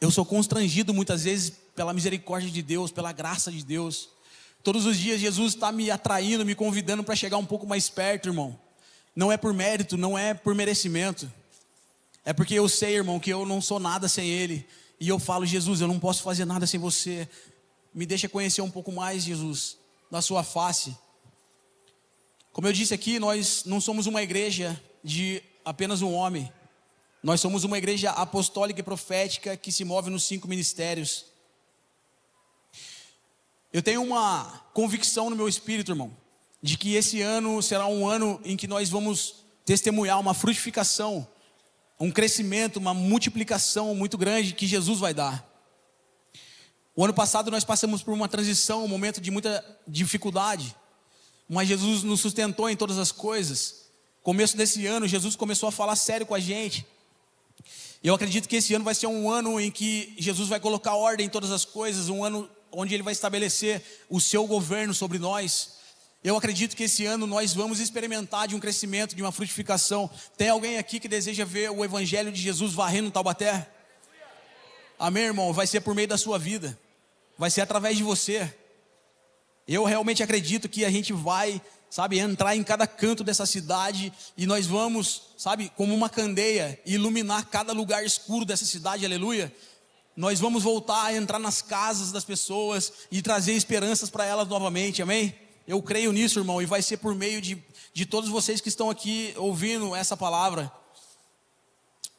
eu sou constrangido muitas vezes pela misericórdia de Deus, pela graça de Deus, Todos os dias Jesus está me atraindo, me convidando para chegar um pouco mais perto, irmão. Não é por mérito, não é por merecimento. É porque eu sei, irmão, que eu não sou nada sem Ele. E eu falo, Jesus, eu não posso fazer nada sem você. Me deixa conhecer um pouco mais, Jesus, da sua face. Como eu disse aqui, nós não somos uma igreja de apenas um homem. Nós somos uma igreja apostólica e profética que se move nos 5 ministérios. Eu tenho uma convicção no meu espírito, irmão, de que esse ano será um ano em que nós vamos testemunhar uma frutificação, um crescimento, uma multiplicação muito grande que Jesus vai dar. O ano passado nós passamos por uma transição, um momento de muita dificuldade, mas Jesus nos sustentou em todas as coisas. Começo desse ano, Jesus começou a falar sério com a gente. Eu acredito que esse ano vai ser um ano em que Jesus vai colocar ordem em todas as coisas, um ano onde Ele vai estabelecer o seu governo sobre nós. Eu acredito que esse ano nós vamos experimentar de um crescimento, de uma frutificação. Tem alguém aqui que deseja ver o Evangelho de Jesus varrendo Taubaté? Amém, irmão? Vai ser por meio da sua vida, vai ser através de você. Eu realmente acredito que a gente vai, entrar em cada canto dessa cidade e nós vamos, como uma candeia, iluminar cada lugar escuro dessa cidade, aleluia. Nós vamos voltar a entrar nas casas das pessoas e trazer esperanças para elas novamente, amém? Eu creio nisso, irmão, e vai ser por meio de todos vocês que estão aqui ouvindo essa palavra.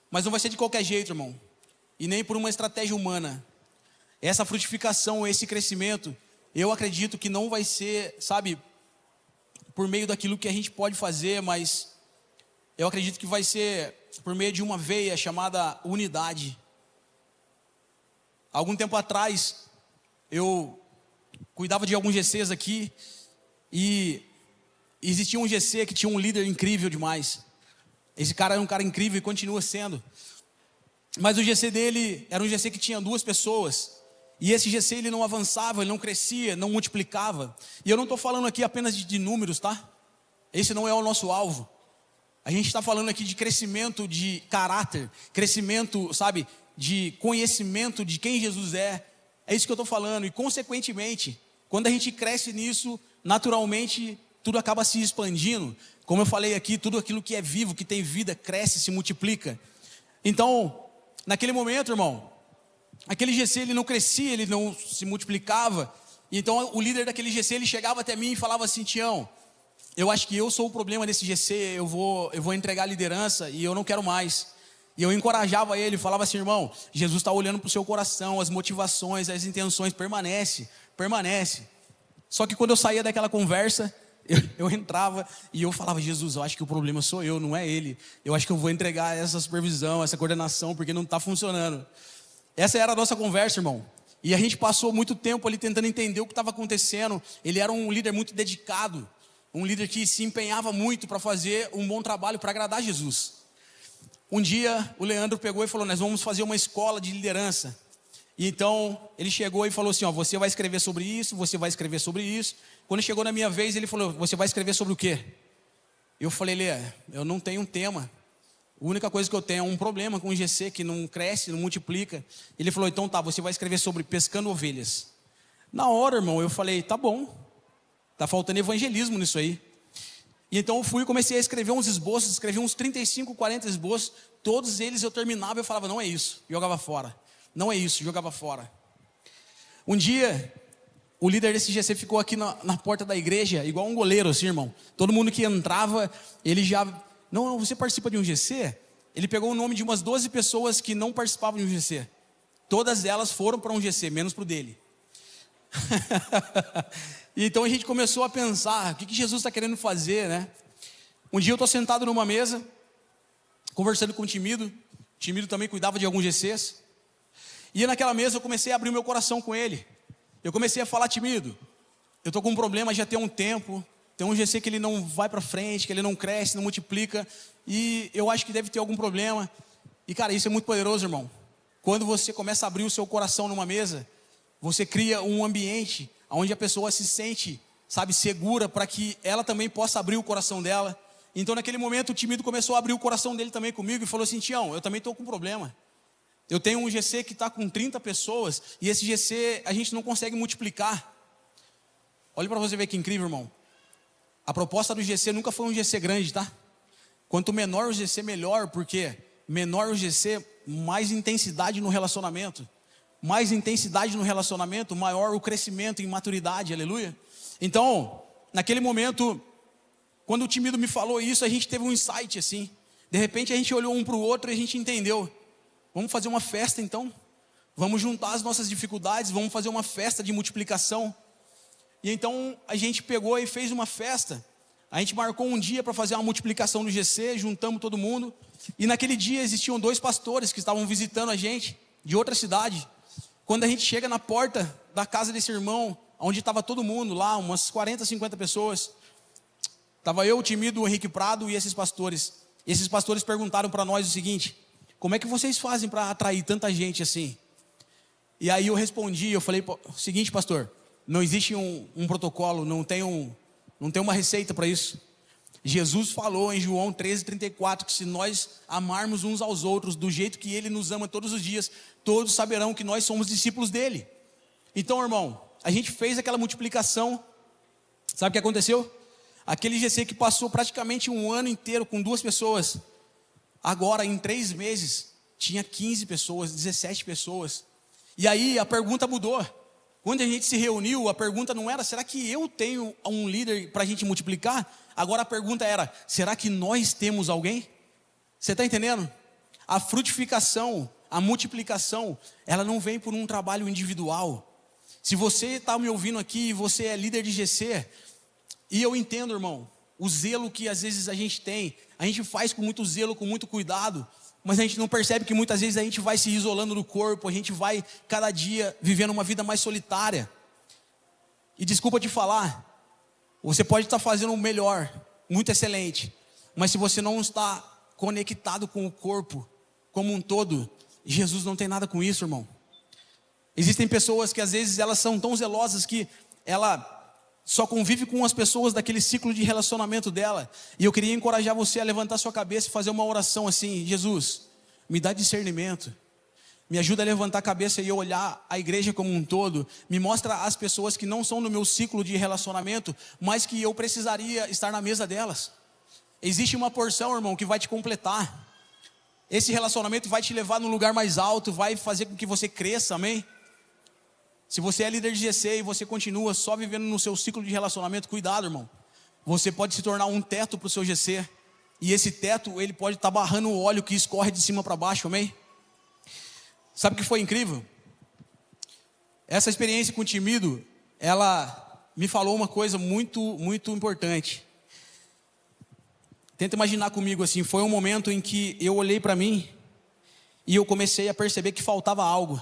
Mas não vai ser de qualquer jeito, irmão, e nem por uma estratégia humana. Essa frutificação, esse crescimento, eu acredito que não vai ser, por meio daquilo que a gente pode fazer, mas eu acredito que vai ser por meio de uma veia chamada unidade. Algum tempo atrás, eu cuidava de alguns GCs aqui, e existia um GC que tinha um líder incrível demais. Esse cara era um cara incrível e continua sendo. Mas o GC dele era um GC que tinha 2 pessoas. E esse GC ele não avançava, ele não crescia, não multiplicava. E eu não estou falando aqui apenas de números, tá? Esse não é o nosso alvo. A gente está falando aqui de crescimento de caráter, crescimento, de conhecimento de quem Jesus é. É isso que eu estou falando. E consequentemente, quando a gente cresce nisso, naturalmente, tudo acaba se expandindo. Como eu falei aqui, tudo aquilo que é vivo, que tem vida, cresce, se multiplica. Então, naquele momento, irmão, aquele GC ele não crescia, ele não se multiplicava. Então, o líder daquele GC, ele chegava até mim e falava assim: Tião, eu acho que eu sou o problema desse GC, eu vou entregar a liderança e eu não quero mais. E eu encorajava ele, falava assim: irmão, Jesus está olhando para o seu coração, as motivações, as intenções, permanece. Só que quando eu saía daquela conversa, eu entrava e eu falava: Jesus, eu acho que o problema sou eu, não é ele. Eu acho que eu vou entregar essa supervisão, essa coordenação, porque não está funcionando. Essa era a nossa conversa, irmão. E a gente passou muito tempo ali tentando entender o que estava acontecendo. Ele era um líder muito dedicado, um líder que se empenhava muito para fazer um bom trabalho, para agradar Jesus. Um dia o Leandro pegou e falou: nós vamos fazer uma escola de liderança. E então ele chegou e falou assim: você vai escrever sobre isso, você vai escrever sobre isso. Quando chegou na minha vez, ele falou: você vai escrever sobre o quê? Eu falei: Lê, eu não tenho um tema. A única coisa que eu tenho é um problema com o GC que não cresce, não multiplica. Ele falou: então tá, você vai escrever sobre pescando ovelhas. Na hora, irmão, eu falei: tá bom, tá faltando evangelismo nisso aí. E então eu fui e comecei a escrever uns esboços, escrevi uns 35, 40 esboços. Todos eles eu terminava e eu falava: não é isso, jogava fora. Não é isso, jogava fora. Um dia, o líder desse GC ficou aqui na porta da igreja, igual um goleiro assim, irmão. Todo mundo que entrava, ele já... Não, você participa de um GC? Ele pegou o nome de umas 12 pessoas que não participavam de um GC. Todas elas foram para um GC, menos para o dele. E então a gente começou a pensar, o que Jesus está querendo fazer, né? Um dia eu estou sentado numa mesa, conversando com o Timido. O Timido também cuidava de alguns GCs. E naquela mesa eu comecei a abrir o meu coração com ele. Eu comecei a falar: Timido, eu estou com um problema já tem um tempo. Tem um GC que ele não vai para frente, que ele não cresce, não multiplica. E eu acho que deve ter algum problema. E cara, isso é muito poderoso, irmão. Quando você começa a abrir o seu coração numa mesa, você cria um ambiente onde a pessoa se sente, segura, para que ela também possa abrir o coração dela. Então naquele momento o Timido começou a abrir o coração dele também comigo e falou assim: Tião, eu também estou com um problema. Eu tenho um GC que está com 30 pessoas e esse GC a gente não consegue multiplicar. Olha para você ver que incrível, irmão. A proposta do GC nunca foi um GC grande, tá? Quanto menor o GC, melhor, porque menor o GC, mais intensidade no relacionamento. Mais intensidade no relacionamento, maior o crescimento em maturidade, aleluia. Então, naquele momento, quando o Timido me falou isso, a gente teve um insight assim. De repente a gente olhou um para o outro e a gente entendeu. Vamos fazer uma festa então? Vamos juntar as nossas dificuldades, vamos fazer uma festa de multiplicação. E então a gente pegou e fez uma festa. A gente marcou um dia para fazer uma multiplicação no GC, juntamos todo mundo. E naquele dia existiam 2 pastores que estavam visitando a gente, de outra cidade. Quando a gente chega na porta da casa desse irmão, onde estava todo mundo lá, umas 40, 50 pessoas. Estava eu, o Timido, o Henrique Prado e esses pastores. Esses pastores perguntaram para nós o seguinte: como é que vocês fazem para atrair tanta gente assim? E aí eu respondi, eu falei: o seguinte, pastor, não existe um protocolo, não tem uma receita para isso. Jesus falou em João 13:34 que se nós amarmos uns aos outros do jeito que Ele nos ama todos os dias, todos saberão que nós somos discípulos dEle. Então, irmão, a gente fez aquela multiplicação. Sabe o que aconteceu? Aquele GC que passou praticamente um ano inteiro com 2 pessoas, agora em 3 meses tinha 15 pessoas, 17 pessoas. E aí a pergunta mudou. Quando a gente se reuniu, a pergunta não era: será que eu tenho um líder para a gente multiplicar? Agora a pergunta era: será que nós temos alguém? Você está entendendo? A frutificação, a multiplicação, ela não vem por um trabalho individual. Se você está me ouvindo aqui e você é líder de GC, e eu entendo, irmão, o zelo que às vezes a gente tem, a gente faz com muito zelo, com muito cuidado, mas a gente não percebe que muitas vezes a gente vai se isolando do corpo, a gente vai cada dia vivendo uma vida mais solitária. E desculpa te falar, você pode estar fazendo o melhor, muito excelente, mas se você não está conectado com o corpo como um todo, Jesus não tem nada com isso, irmão. Existem pessoas que às vezes elas são tão zelosas que ela só convive com as pessoas daquele ciclo de relacionamento dela. E eu queria encorajar você a levantar sua cabeça e fazer uma oração assim: Jesus, me dá discernimento, me ajuda a levantar a cabeça e olhar a igreja como um todo, me mostra as pessoas que não são no meu ciclo de relacionamento, mas que eu precisaria estar na mesa delas. Existe uma porção, irmão, que vai te completar. Esse relacionamento vai te levar num lugar mais alto, vai fazer com que você cresça, amém? Se você é líder de GC e você continua só vivendo no seu ciclo de relacionamento, cuidado, irmão. Você pode se tornar um teto para o seu GC. E esse teto, ele pode estar barrando o óleo que escorre de cima para baixo, amém? Sabe o que foi incrível? Essa experiência com o Timido, ela me falou uma coisa muito, muito importante. Tenta imaginar comigo assim, foi um momento em que eu olhei para mim e eu comecei a perceber que faltava algo.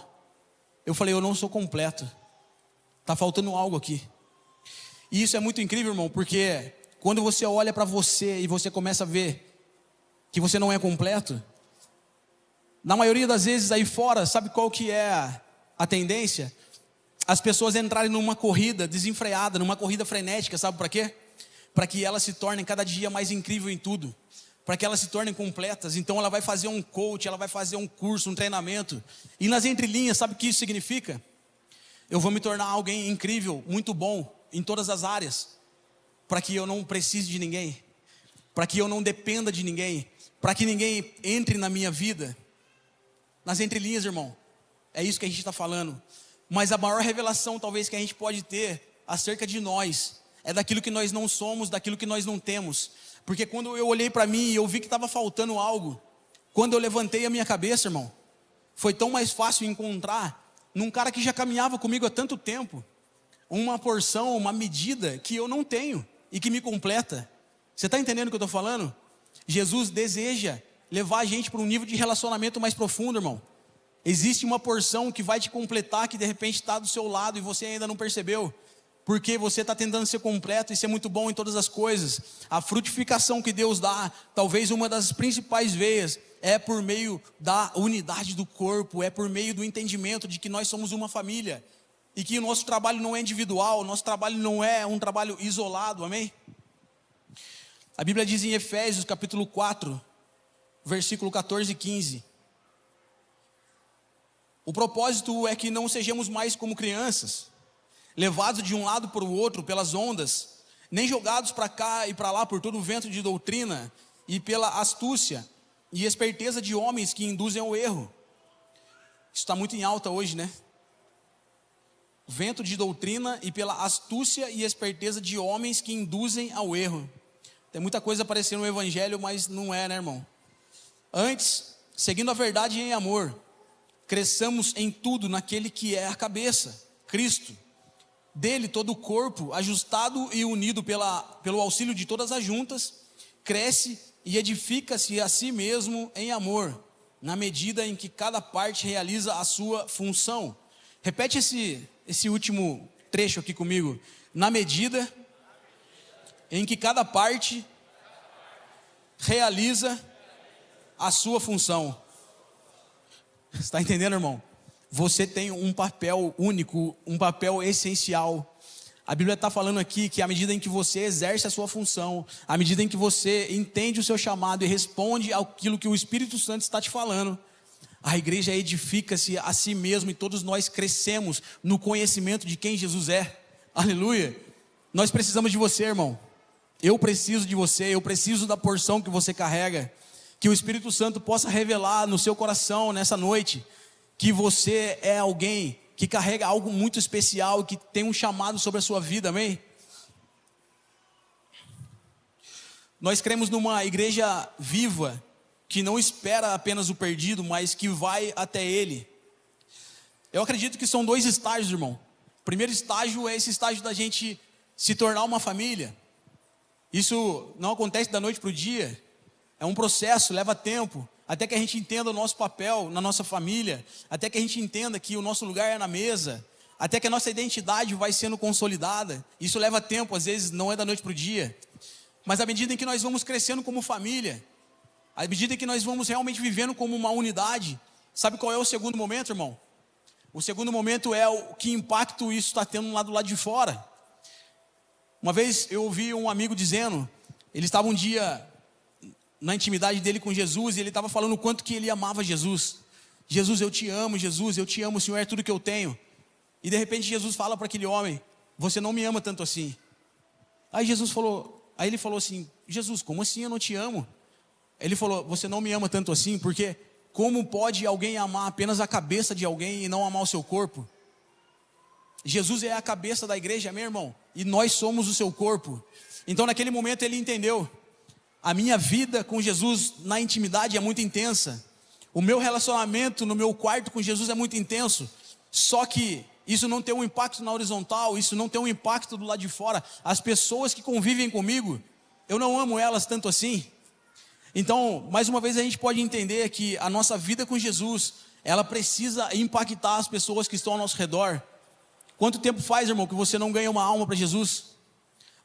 Eu falei: eu não sou completo, está faltando algo aqui. E isso é muito incrível, irmão, porque quando você olha para você e você começa a ver que você não é completo, na maioria das vezes aí fora, sabe qual que é a tendência? As pessoas entrarem numa corrida desenfreada, numa corrida frenética, sabe para quê? Para que elas se tornem cada dia mais incrível em tudo, para que elas se tornem completas. Então ela vai fazer um coach, ela vai fazer um curso, um treinamento, e nas entrelinhas, sabe o que isso significa? Eu vou me tornar alguém incrível, muito bom em todas as áreas, para que eu não precise de ninguém, para que eu não dependa de ninguém, para que ninguém entre na minha vida. Nas entrelinhas, irmão, é isso que a gente está falando. Mas a maior revelação talvez que a gente pode ter acerca de nós é daquilo que nós não somos, daquilo que nós não temos. Porque quando eu olhei para mim e eu vi que estava faltando algo, quando eu levantei a minha cabeça, irmão, foi tão mais fácil encontrar num cara que já caminhava comigo há tanto tempo, uma porção, uma medida que eu não tenho e que me completa. Você está entendendo o que eu estou falando? Jesus deseja levar a gente para um nível de relacionamento mais profundo, irmão. Existe uma porção que vai te completar, que de repente está do seu lado e você ainda não percebeu, porque você está tentando ser completo e ser muito bom em todas as coisas. A frutificação que Deus dá, talvez uma das principais veias, é por meio da unidade do corpo, é por meio do entendimento de que nós somos uma família, e que o nosso trabalho não é individual, o nosso trabalho não é um trabalho isolado, amém? A Bíblia diz em Efésios capítulo 4, versículo 14 e 15, o propósito é que não sejamos mais como crianças, levados de um lado para o outro pelas ondas, nem jogados para cá e para lá por todo o vento de doutrina e pela astúcia e esperteza de homens que induzem ao erro. Isso está muito em alta hoje, né? Vento de doutrina e pela astúcia e esperteza de homens que induzem ao erro. Tem muita coisa aparecendo no evangelho, mas não é, né, irmão? Antes, seguindo a verdade em amor, cresçamos em tudo naquele que é a cabeça, Cristo. Dele todo o corpo, ajustado e unido pelo auxílio de todas as juntas, cresce e edifica-se a si mesmo em amor, na medida em que cada parte realiza a sua função. Repete esse último trecho aqui comigo. Na medida em que cada parte realiza a sua função. Você está entendendo, irmão? Você tem um papel único, um papel essencial. A Bíblia está falando aqui que à medida em que você exerce a sua função, à medida em que você entende o seu chamado e responde àquilo que o Espírito Santo está te falando, a igreja edifica-se a si mesma e todos nós crescemos no conhecimento de quem Jesus é. Aleluia! Nós precisamos de você, irmão. Eu preciso de você, eu preciso da porção que você carrega. Que o Espírito Santo possa revelar no seu coração nessa noite que você é alguém que carrega algo muito especial, que tem um chamado sobre a sua vida, amém? Nós cremos numa igreja viva, que não espera apenas o perdido, mas que vai até ele. Eu acredito que são 2 estágios, irmão. O primeiro estágio é esse estágio da gente se tornar uma família. Isso não acontece da noite para o dia, é um processo, leva tempo, até que a gente entenda o nosso papel na nossa família, até que a gente entenda que o nosso lugar é na mesa, até que a nossa identidade vai sendo consolidada. Isso leva tempo, às vezes não é da noite para o dia, mas à medida em que nós vamos crescendo como família, à medida em que nós vamos realmente vivendo como uma unidade, sabe qual é o segundo momento, irmão? O segundo momento é o que impacto isso está tendo lá do lado de fora. Uma vez eu ouvi um amigo dizendo, ele estava um dia na intimidade dele com Jesus, e ele estava falando o quanto que ele amava Jesus. Jesus, eu te amo, o Senhor é tudo que eu tenho. E de repente Jesus fala para aquele homem, você não me ama tanto assim. Aí ele falou assim, Jesus, como assim eu não te amo? Ele falou, você não me ama tanto assim, porque como pode alguém amar apenas a cabeça de alguém e não amar o seu corpo? Jesus é a cabeça da igreja, meu irmão, e nós somos o seu corpo. Então naquele momento ele entendeu, a minha vida com Jesus na intimidade é muito intensa, o meu relacionamento no meu quarto com Jesus é muito intenso, só que isso não tem um impacto na horizontal, isso não tem um impacto do lado de fora. As pessoas que convivem comigo, eu não amo elas tanto assim. Então, mais uma vez a gente pode entender que a nossa vida com Jesus, ela precisa impactar as pessoas que estão ao nosso redor. Quanto tempo faz, irmão, que você não ganha uma alma para Jesus?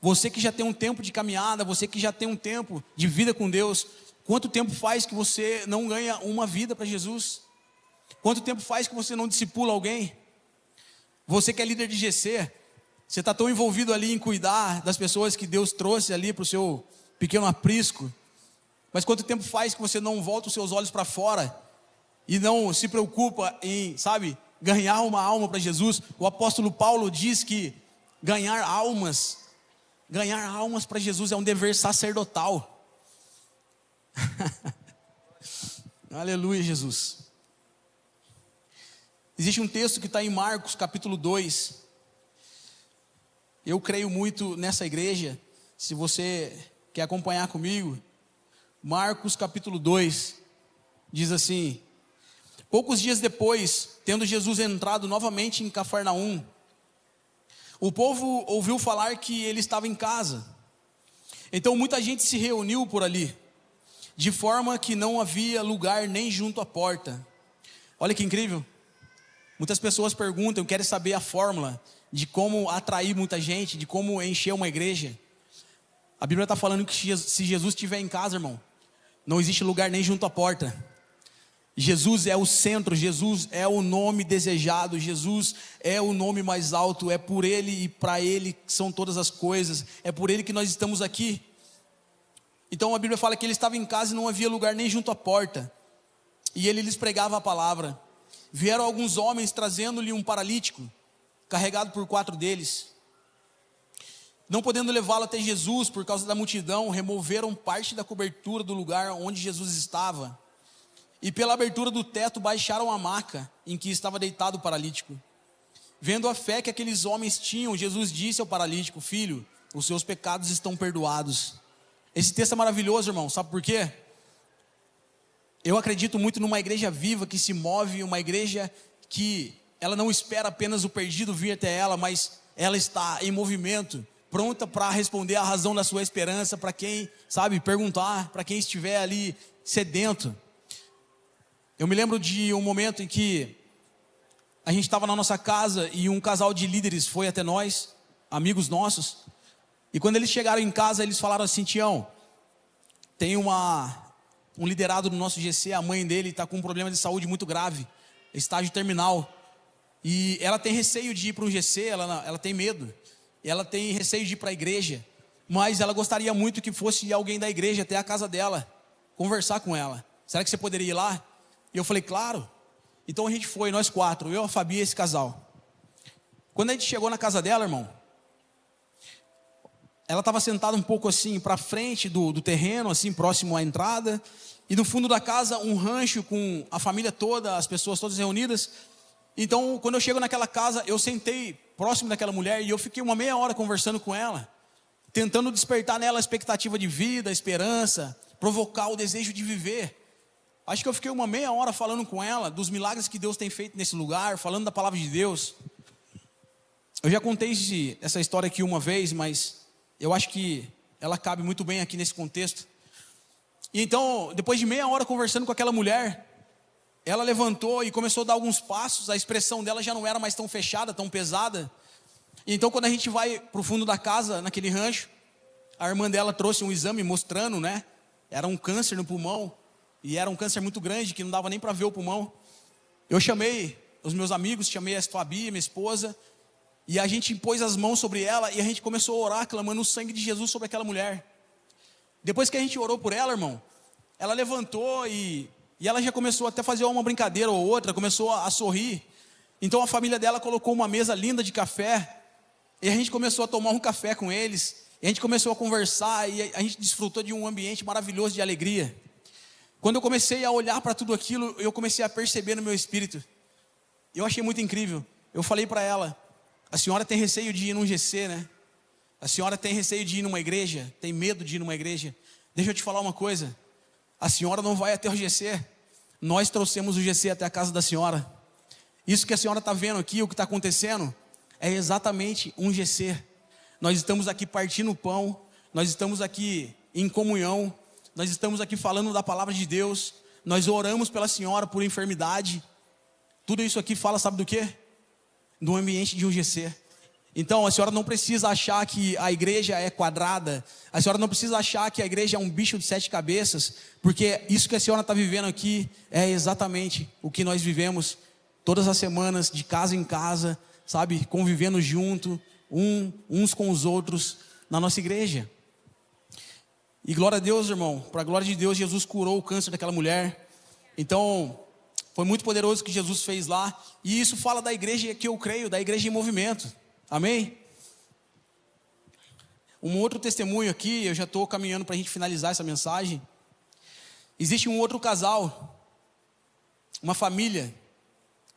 Você que já tem um tempo de caminhada, você que já tem um tempo de vida com Deus, quanto tempo faz que você não ganha uma vida para Jesus? Quanto tempo faz que você não discipula alguém? Você que é líder de GC, você está tão envolvido ali em cuidar das pessoas que Deus trouxe ali para o seu pequeno aprisco, mas quanto tempo faz que você não volta os seus olhos para fora e não se preocupa em, ganhar uma alma para Jesus? O apóstolo Paulo diz que ganhar almas para Jesus é um dever sacerdotal. Aleluia, Jesus. Existe um texto que está em Marcos capítulo 2. Eu creio muito nessa igreja. Se você quer acompanhar comigo, Marcos capítulo 2 diz assim: poucos dias depois, tendo Jesus entrado novamente em Cafarnaum, o povo ouviu falar que ele estava em casa. Então muita gente se reuniu por ali, de forma que não havia lugar nem junto à porta. Olha que incrível. Muitas pessoas perguntam, querem saber a fórmula de como atrair muita gente, de como encher uma igreja. A Bíblia está falando que se Jesus estiver em casa, irmão, não existe lugar nem junto à porta. Jesus é o centro, Jesus é o nome desejado, Jesus é o nome mais alto, é por Ele e para Ele que são todas as coisas, é por Ele que nós estamos aqui. Então a Bíblia fala que ele estava em casa e não havia lugar nem junto à porta, e ele lhes pregava a palavra. Vieram alguns homens trazendo-lhe um paralítico, carregado por 4 deles. Não podendo levá-lo até Jesus por causa da multidão, removeram parte da cobertura do lugar onde Jesus estava. E pela abertura do teto baixaram a maca em que estava deitado o paralítico. Vendo a fé que aqueles homens tinham, Jesus disse ao paralítico: filho, os seus pecados estão perdoados. Esse texto é maravilhoso, irmão, sabe por quê? Eu acredito muito numa igreja viva que se move, uma igreja que ela não espera apenas o perdido vir até ela, mas ela está em movimento, pronta para responder a razão da sua esperança, para quem, sabe, perguntar, para quem estiver ali sedento. Eu me lembro de um momento em que a gente estava na nossa casa e um casal de líderes foi até nós, amigos nossos, e quando eles chegaram em casa, eles falaram assim: Tião, tem um liderado do nosso GC, a mãe dele está com um problema de saúde muito grave, estágio terminal, e ela tem receio de ir para um GC, ela tem medo, ela tem receio de ir para a igreja, mas ela gostaria muito que fosse alguém da igreja até a casa dela, conversar com ela. Será que você poderia ir lá? E eu falei: claro. Então a gente foi, nós 4, eu, a Fabi e esse casal. Quando a gente chegou na casa dela, irmão, ela estava sentada um pouco assim para frente do terreno, assim próximo à entrada, e no fundo da casa um rancho com a família toda, as pessoas todas reunidas. Então quando eu chego naquela casa, eu sentei próximo daquela mulher e eu fiquei uma meia hora conversando com ela, tentando despertar nela a expectativa de vida, a esperança, provocar o desejo de viver. Acho que eu fiquei uma meia hora falando com ela dos milagres que Deus tem feito nesse lugar, falando da palavra de Deus. Eu já contei essa história aqui uma vez, mas eu acho que ela cabe muito bem aqui nesse contexto. E então, depois de meia hora conversando com aquela mulher, ela levantou e começou a dar alguns passos. A expressão dela já não era mais tão fechada, tão pesada. E então, quando a gente vai para o fundo da casa, naquele rancho, a irmã dela trouxe um exame mostrando, né? Era um câncer no pulmão. E era um câncer muito grande, que não dava nem para ver o pulmão. Eu chamei os meus amigos, chamei a Fabi, minha esposa, e a gente pôs as mãos sobre ela e a gente começou a orar, clamando o sangue de Jesus sobre aquela mulher. Depois que a gente orou por ela, irmão, ela levantou e ela já começou até a fazer uma brincadeira ou outra, começou a sorrir. Então a família dela colocou uma mesa linda de café, e a gente começou a tomar um café com eles, e a gente começou a conversar, e a gente desfrutou de um ambiente maravilhoso de alegria. Quando eu comecei a olhar para tudo aquilo, eu comecei a perceber no meu espírito. Eu achei muito incrível. Eu falei para ela: a senhora tem receio de ir num GC, né? A senhora tem receio de ir numa igreja, tem medo de ir numa igreja. Deixa eu te falar uma coisa: a senhora não vai até o GC. Nós trouxemos o GC até a casa da senhora. Isso que a senhora está vendo aqui, o que está acontecendo, é exatamente um GC. Nós estamos aqui partindo o pão, nós estamos aqui em comunhão, nós estamos aqui falando da palavra de Deus, nós oramos pela senhora por enfermidade. Tudo isso aqui fala, sabe do quê? Do ambiente de um GC. Então a senhora não precisa achar que a igreja é quadrada, a senhora não precisa achar que a igreja é um bicho de 7 cabeças, porque isso que a senhora está vivendo aqui é exatamente o que nós vivemos todas as semanas, de casa em casa, sabe, convivendo junto, uns com os outros, na nossa igreja. E glória a Deus, irmão, para a glória de Deus, Jesus curou o câncer daquela mulher. Então, foi muito poderoso o que Jesus fez lá. E isso fala da igreja que eu creio, da igreja em movimento. Amém? Um outro testemunho aqui, eu já estou caminhando para a gente finalizar essa mensagem. Existe um outro casal, uma família,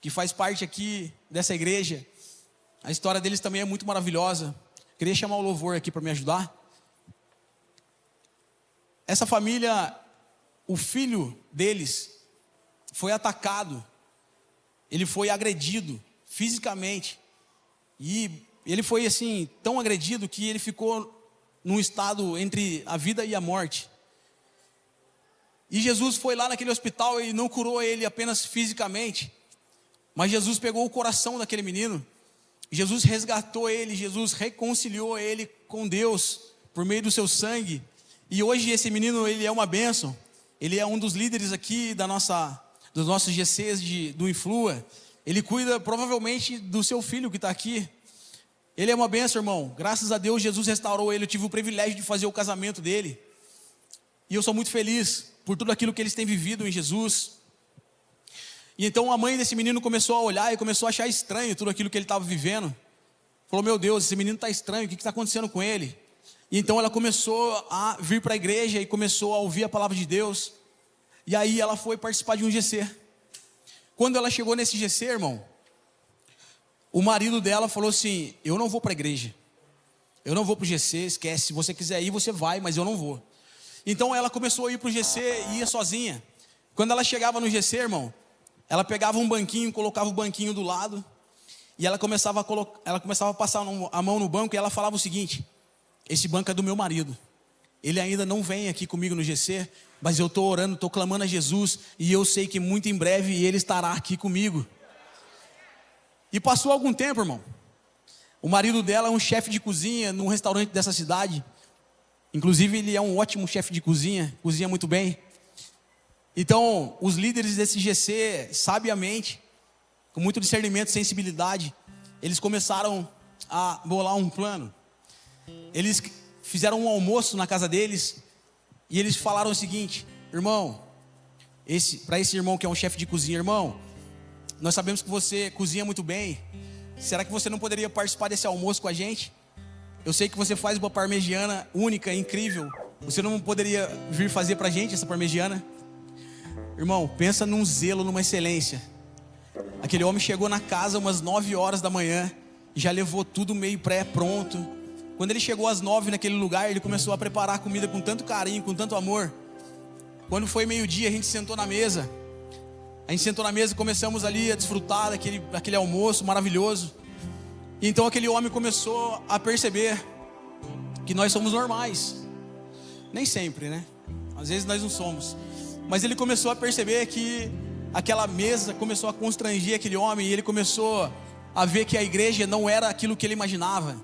que faz parte aqui dessa igreja. A história deles também é muito maravilhosa. Queria chamar o louvor aqui para me ajudar. Essa família, o filho deles foi atacado, ele foi agredido fisicamente, e ele foi assim, tão agredido que ele ficou num estado entre a vida e a morte. E Jesus foi lá naquele hospital e não curou ele apenas fisicamente, mas Jesus pegou o coração daquele menino, Jesus resgatou ele, Jesus reconciliou ele com Deus, por meio do seu sangue. E hoje esse menino, ele é uma bênção. Ele é um dos líderes aqui dos nossos GCs do Influa. Ele cuida provavelmente do seu filho que está aqui. Ele é uma bênção, irmão. Graças a Deus, Jesus restaurou ele. Eu tive o privilégio de fazer o casamento dele. E eu sou muito feliz por tudo aquilo que eles têm vivido em Jesus. E então a mãe desse menino começou a olhar e começou a achar estranho tudo aquilo que ele estava vivendo. Falou, meu Deus, esse menino está estranho, o que está acontecendo com ele? E então ela começou a vir para a igreja e começou a ouvir a palavra de Deus. E aí ela foi participar de um GC. Quando ela chegou nesse GC, irmão, o marido dela falou assim, eu não vou para a igreja. Eu não vou para o GC, esquece, se você quiser ir, você vai, mas eu não vou. Então ela começou a ir para o GC e ia sozinha. Quando ela chegava no GC, irmão, ela pegava um banquinho, colocava o banquinho do lado, e ela começava a passar a mão no banco, e ela falava o seguinte, esse banco é do meu marido, ele ainda não vem aqui comigo no GC, mas eu estou orando, estou clamando a Jesus, e eu sei que muito em breve ele estará aqui comigo. E passou algum tempo, irmão, o marido dela é um chefe de cozinha num restaurante dessa cidade, inclusive ele é um ótimo chefe de cozinha, cozinha muito bem. Então, os líderes desse GC, sabiamente, com muito discernimento e sensibilidade, eles começaram a bolar um plano. Eles fizeram um almoço na casa deles, e eles falaram o seguinte, irmão, para esse irmão que é um chefe de cozinha, irmão, nós sabemos que você cozinha muito bem, será que você não poderia participar desse almoço com a gente? Eu sei que você faz uma parmegiana única, incrível, você não poderia vir fazer pra gente essa parmegiana? Irmão, pensa num zelo, numa excelência. Aquele homem chegou na casa umas 9 horas da manhã, já levou tudo meio pré-pronto. Quando ele chegou às 9 naquele lugar, ele começou a preparar a comida com tanto carinho, com tanto amor. Quando foi meio-dia, a gente sentou na mesa. A gente sentou na mesa e começamos ali a desfrutar daquele almoço maravilhoso. E então aquele homem começou a perceber que nós somos normais. Nem sempre, né? Às vezes nós não somos. Mas ele começou a perceber que aquela mesa começou a constranger aquele homem. E ele começou a ver que a igreja não era aquilo que ele imaginava.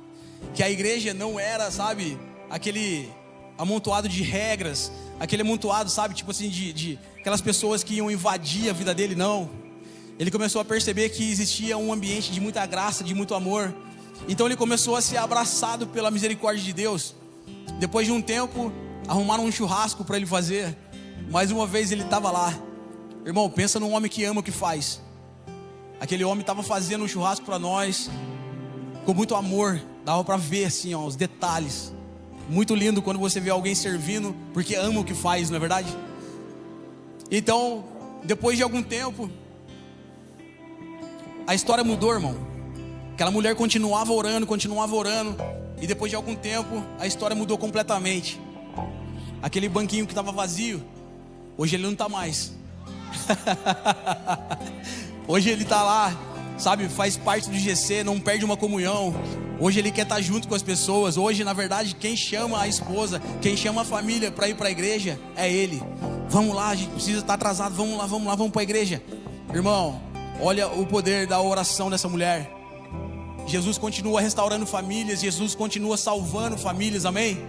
Que a igreja não era, sabe, aquele amontoado de regras. Aquele amontoado, sabe, tipo assim, de aquelas pessoas que iam invadir a vida dele, não. Ele começou a perceber que existia um ambiente de muita graça, de muito amor. Então ele começou a ser abraçado pela misericórdia de Deus. Depois de um tempo, arrumaram um churrasco para ele fazer. Mais uma vez ele estava lá. Irmão, pensa num homem que ama o que faz. Aquele homem estava fazendo um churrasco para nós, com muito amor. Dava para ver assim, ó, os detalhes. Muito lindo quando você vê alguém servindo porque ama o que faz, não é verdade? Então, depois de algum tempo, a história mudou, irmão. Aquela mulher continuava orando, e depois de algum tempo, a história mudou completamente. Aquele banquinho que estava vazio, hoje ele não está mais. Hoje ele está lá, sabe, faz parte do GC, não perde uma comunhão. Hoje ele quer estar junto com as pessoas. Hoje, na verdade, quem chama a esposa, quem chama a família para ir para a igreja é ele. Vamos lá, a gente precisa estar atrasado, vamos lá, vamos para a igreja. Irmão, olha o poder da oração dessa mulher. Jesus continua restaurando famílias, Jesus continua salvando famílias, amém?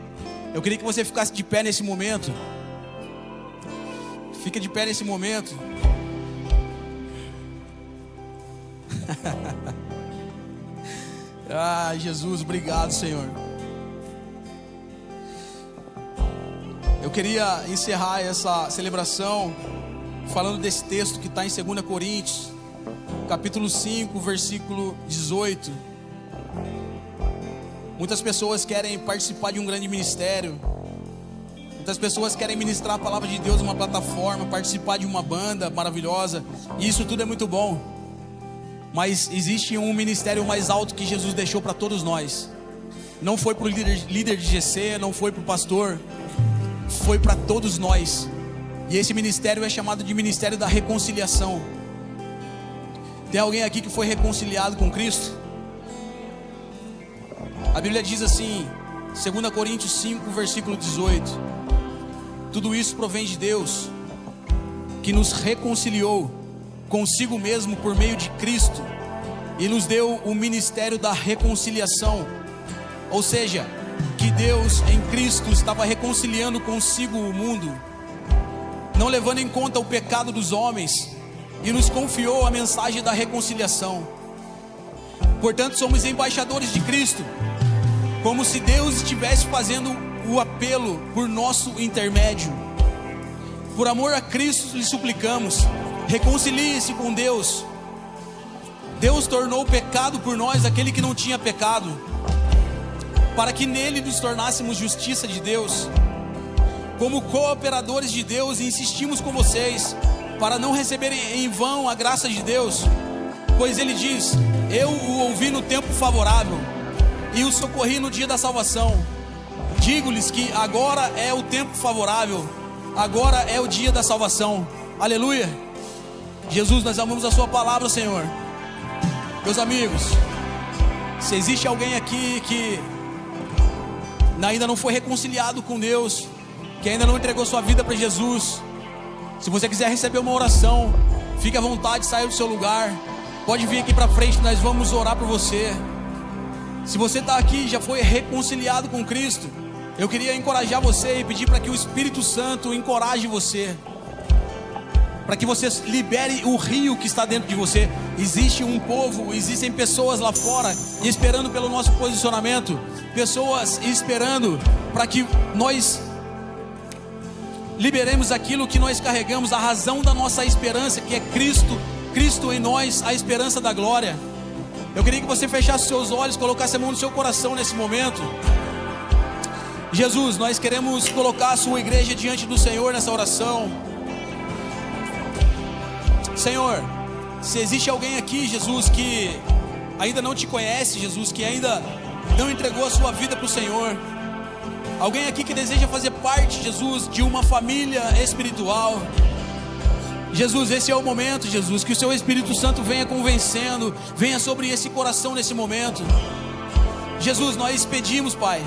Eu queria que você ficasse de pé nesse momento. Fica de pé nesse momento. Ah, Jesus, obrigado, Senhor. Eu queria encerrar essa celebração falando desse texto que está em 2 Coríntios, capítulo 5, versículo 18. Muitas pessoas querem participar de um grande ministério. Muitas pessoas querem ministrar a palavra de Deus numa plataforma, participar de uma banda maravilhosa. E isso tudo é muito bom. Mas existe um ministério mais alto que Jesus deixou para todos nós. Não foi para o líder de GC, não foi para o pastor, foi para todos nós. E esse ministério é chamado de ministério da reconciliação. Tem alguém aqui que foi reconciliado com Cristo? A Bíblia diz assim, 2 Coríntios 5, versículo 18: tudo isso provém de Deus, que nos reconciliou consigo mesmo por meio de Cristo e nos deu o ministério da reconciliação. Ou seja, que Deus em Cristo estava reconciliando consigo o mundo, não levando em conta o pecado dos homens, e nos confiou a mensagem da reconciliação. Portanto, somos embaixadores de Cristo, como se Deus estivesse fazendo o apelo por nosso intermédio. Por amor a Cristo lhe suplicamos, reconcilie-se com Deus. Deus tornou pecado por nós aquele que não tinha pecado, para que nele nos tornássemos justiça de Deus. Como cooperadores de Deus, insistimos com vocês, para não receberem em vão a graça de Deus, pois ele diz: eu o ouvi no tempo favorável, e o socorri no dia da salvação. Digo-lhes que agora é o tempo favorável, agora é o dia da salvação. Aleluia. Jesus, nós amamos a sua palavra, Senhor. Meus amigos, se existe alguém aqui que ainda não foi reconciliado com Deus, que ainda não entregou sua vida para Jesus, se você quiser receber uma oração, fique à vontade, saia do seu lugar, pode vir aqui para frente, nós vamos orar por você. Se você está aqui e já foi reconciliado com Cristo, eu queria encorajar você e pedir para que o Espírito Santo encoraje você, para que você libere o rio que está dentro de você. Existe um povo, existem pessoas lá fora esperando pelo nosso posicionamento, pessoas esperando para que nós liberemos aquilo que nós carregamos, a razão da nossa esperança, que é Cristo em nós, a esperança da glória. Eu queria que você fechasse seus olhos, colocasse a mão no seu coração nesse momento. Jesus, nós queremos colocar a sua igreja diante do Senhor nessa oração. Senhor, se existe alguém aqui, Jesus, que ainda não te conhece, Jesus, que ainda não entregou a sua vida para o Senhor, alguém aqui que deseja fazer parte, Jesus, de uma família espiritual, Jesus, esse é o momento, Jesus, que o seu Espírito Santo venha convencendo, venha sobre esse coração nesse momento. Jesus, nós pedimos, Pai,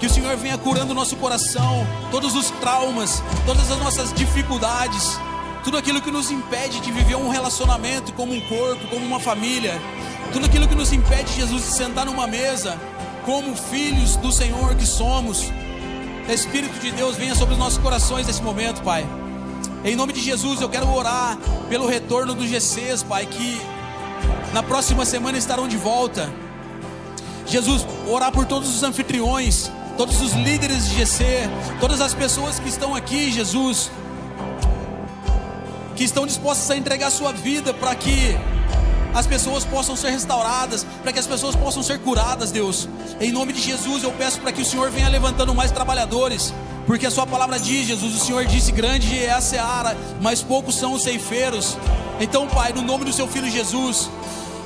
que o Senhor venha curando o nosso coração, todos os traumas, todas as nossas dificuldades, tudo aquilo que nos impede de viver um relacionamento como um corpo, como uma família, tudo aquilo que nos impede, Jesus, de sentar numa mesa como filhos do Senhor que somos. Espírito de Deus, venha sobre os nossos corações nesse momento, Pai. Em nome de Jesus, eu quero orar pelo retorno dos GCs, Pai, que na próxima semana estarão de volta. Jesus, orar por todos os anfitriões, todos os líderes de GC, todas as pessoas que estão aqui, Jesus, que estão dispostas a entregar a sua vida para que as pessoas possam ser restauradas, para que as pessoas possam ser curadas, Deus. Em nome de Jesus, eu peço para que o Senhor venha levantando mais trabalhadores, porque a sua palavra diz, Jesus, o Senhor disse: grande é a seara, mas poucos são os ceifeiros. Então, Pai, no nome do seu Filho Jesus,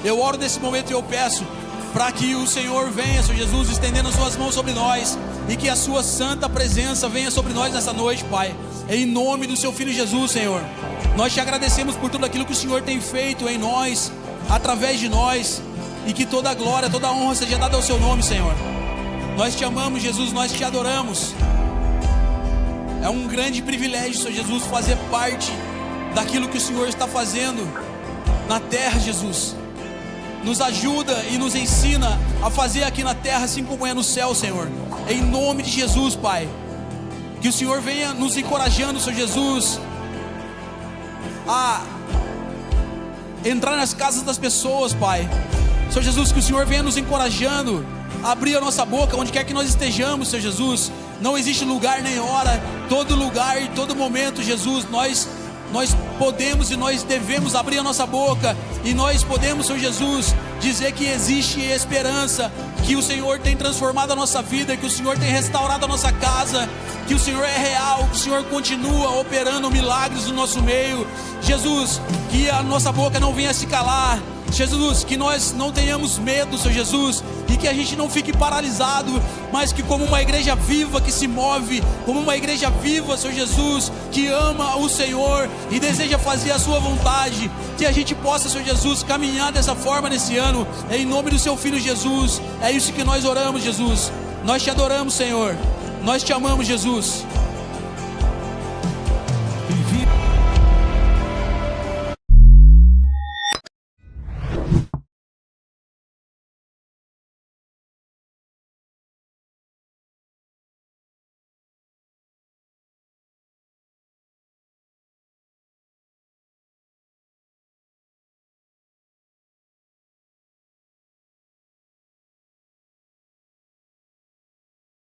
eu oro nesse momento e eu peço para que o Senhor venha, Senhor Jesus, estendendo as suas mãos sobre nós, e que a sua santa presença venha sobre nós nessa noite, Pai. Em nome do seu Filho Jesus, Senhor, nós te agradecemos por tudo aquilo que o Senhor tem feito em nós, através de nós, e que toda a glória, toda a honra seja dada ao seu nome, Senhor. Nós te amamos, Jesus, nós te adoramos. É um grande privilégio, Senhor Jesus, fazer parte daquilo que o Senhor está fazendo na terra, Jesus. Nos ajuda e nos ensina a fazer aqui na terra assim como é no céu, Senhor. Em nome de Jesus, Pai, que o Senhor venha nos encorajando, Senhor Jesus, a entrar nas casas das pessoas, Pai. Senhor Jesus, que o Senhor venha nos encorajando a abrir a nossa boca onde quer que nós estejamos, Senhor Jesus. Não existe lugar nem hora, todo lugar e todo momento, Jesus, nós podemos e nós devemos abrir a nossa boca, e nós podemos, Senhor Jesus, dizer que existe esperança, que o Senhor tem transformado a nossa vida, que o Senhor tem restaurado a nossa casa, que o Senhor é real, que o Senhor continua operando milagres no nosso meio. Jesus, que a nossa boca não venha se calar, Jesus, que nós não tenhamos medo, Senhor Jesus, e que a gente não fique paralisado, mas que como uma igreja viva que se move, como uma igreja viva, Senhor Jesus, que ama o Senhor e deseja fazer a sua vontade, que a gente possa, Senhor Jesus, caminhar dessa forma nesse ano, em nome do seu Filho Jesus. É isso que nós oramos, Jesus. Nós te adoramos, Senhor. Nós te amamos, Jesus.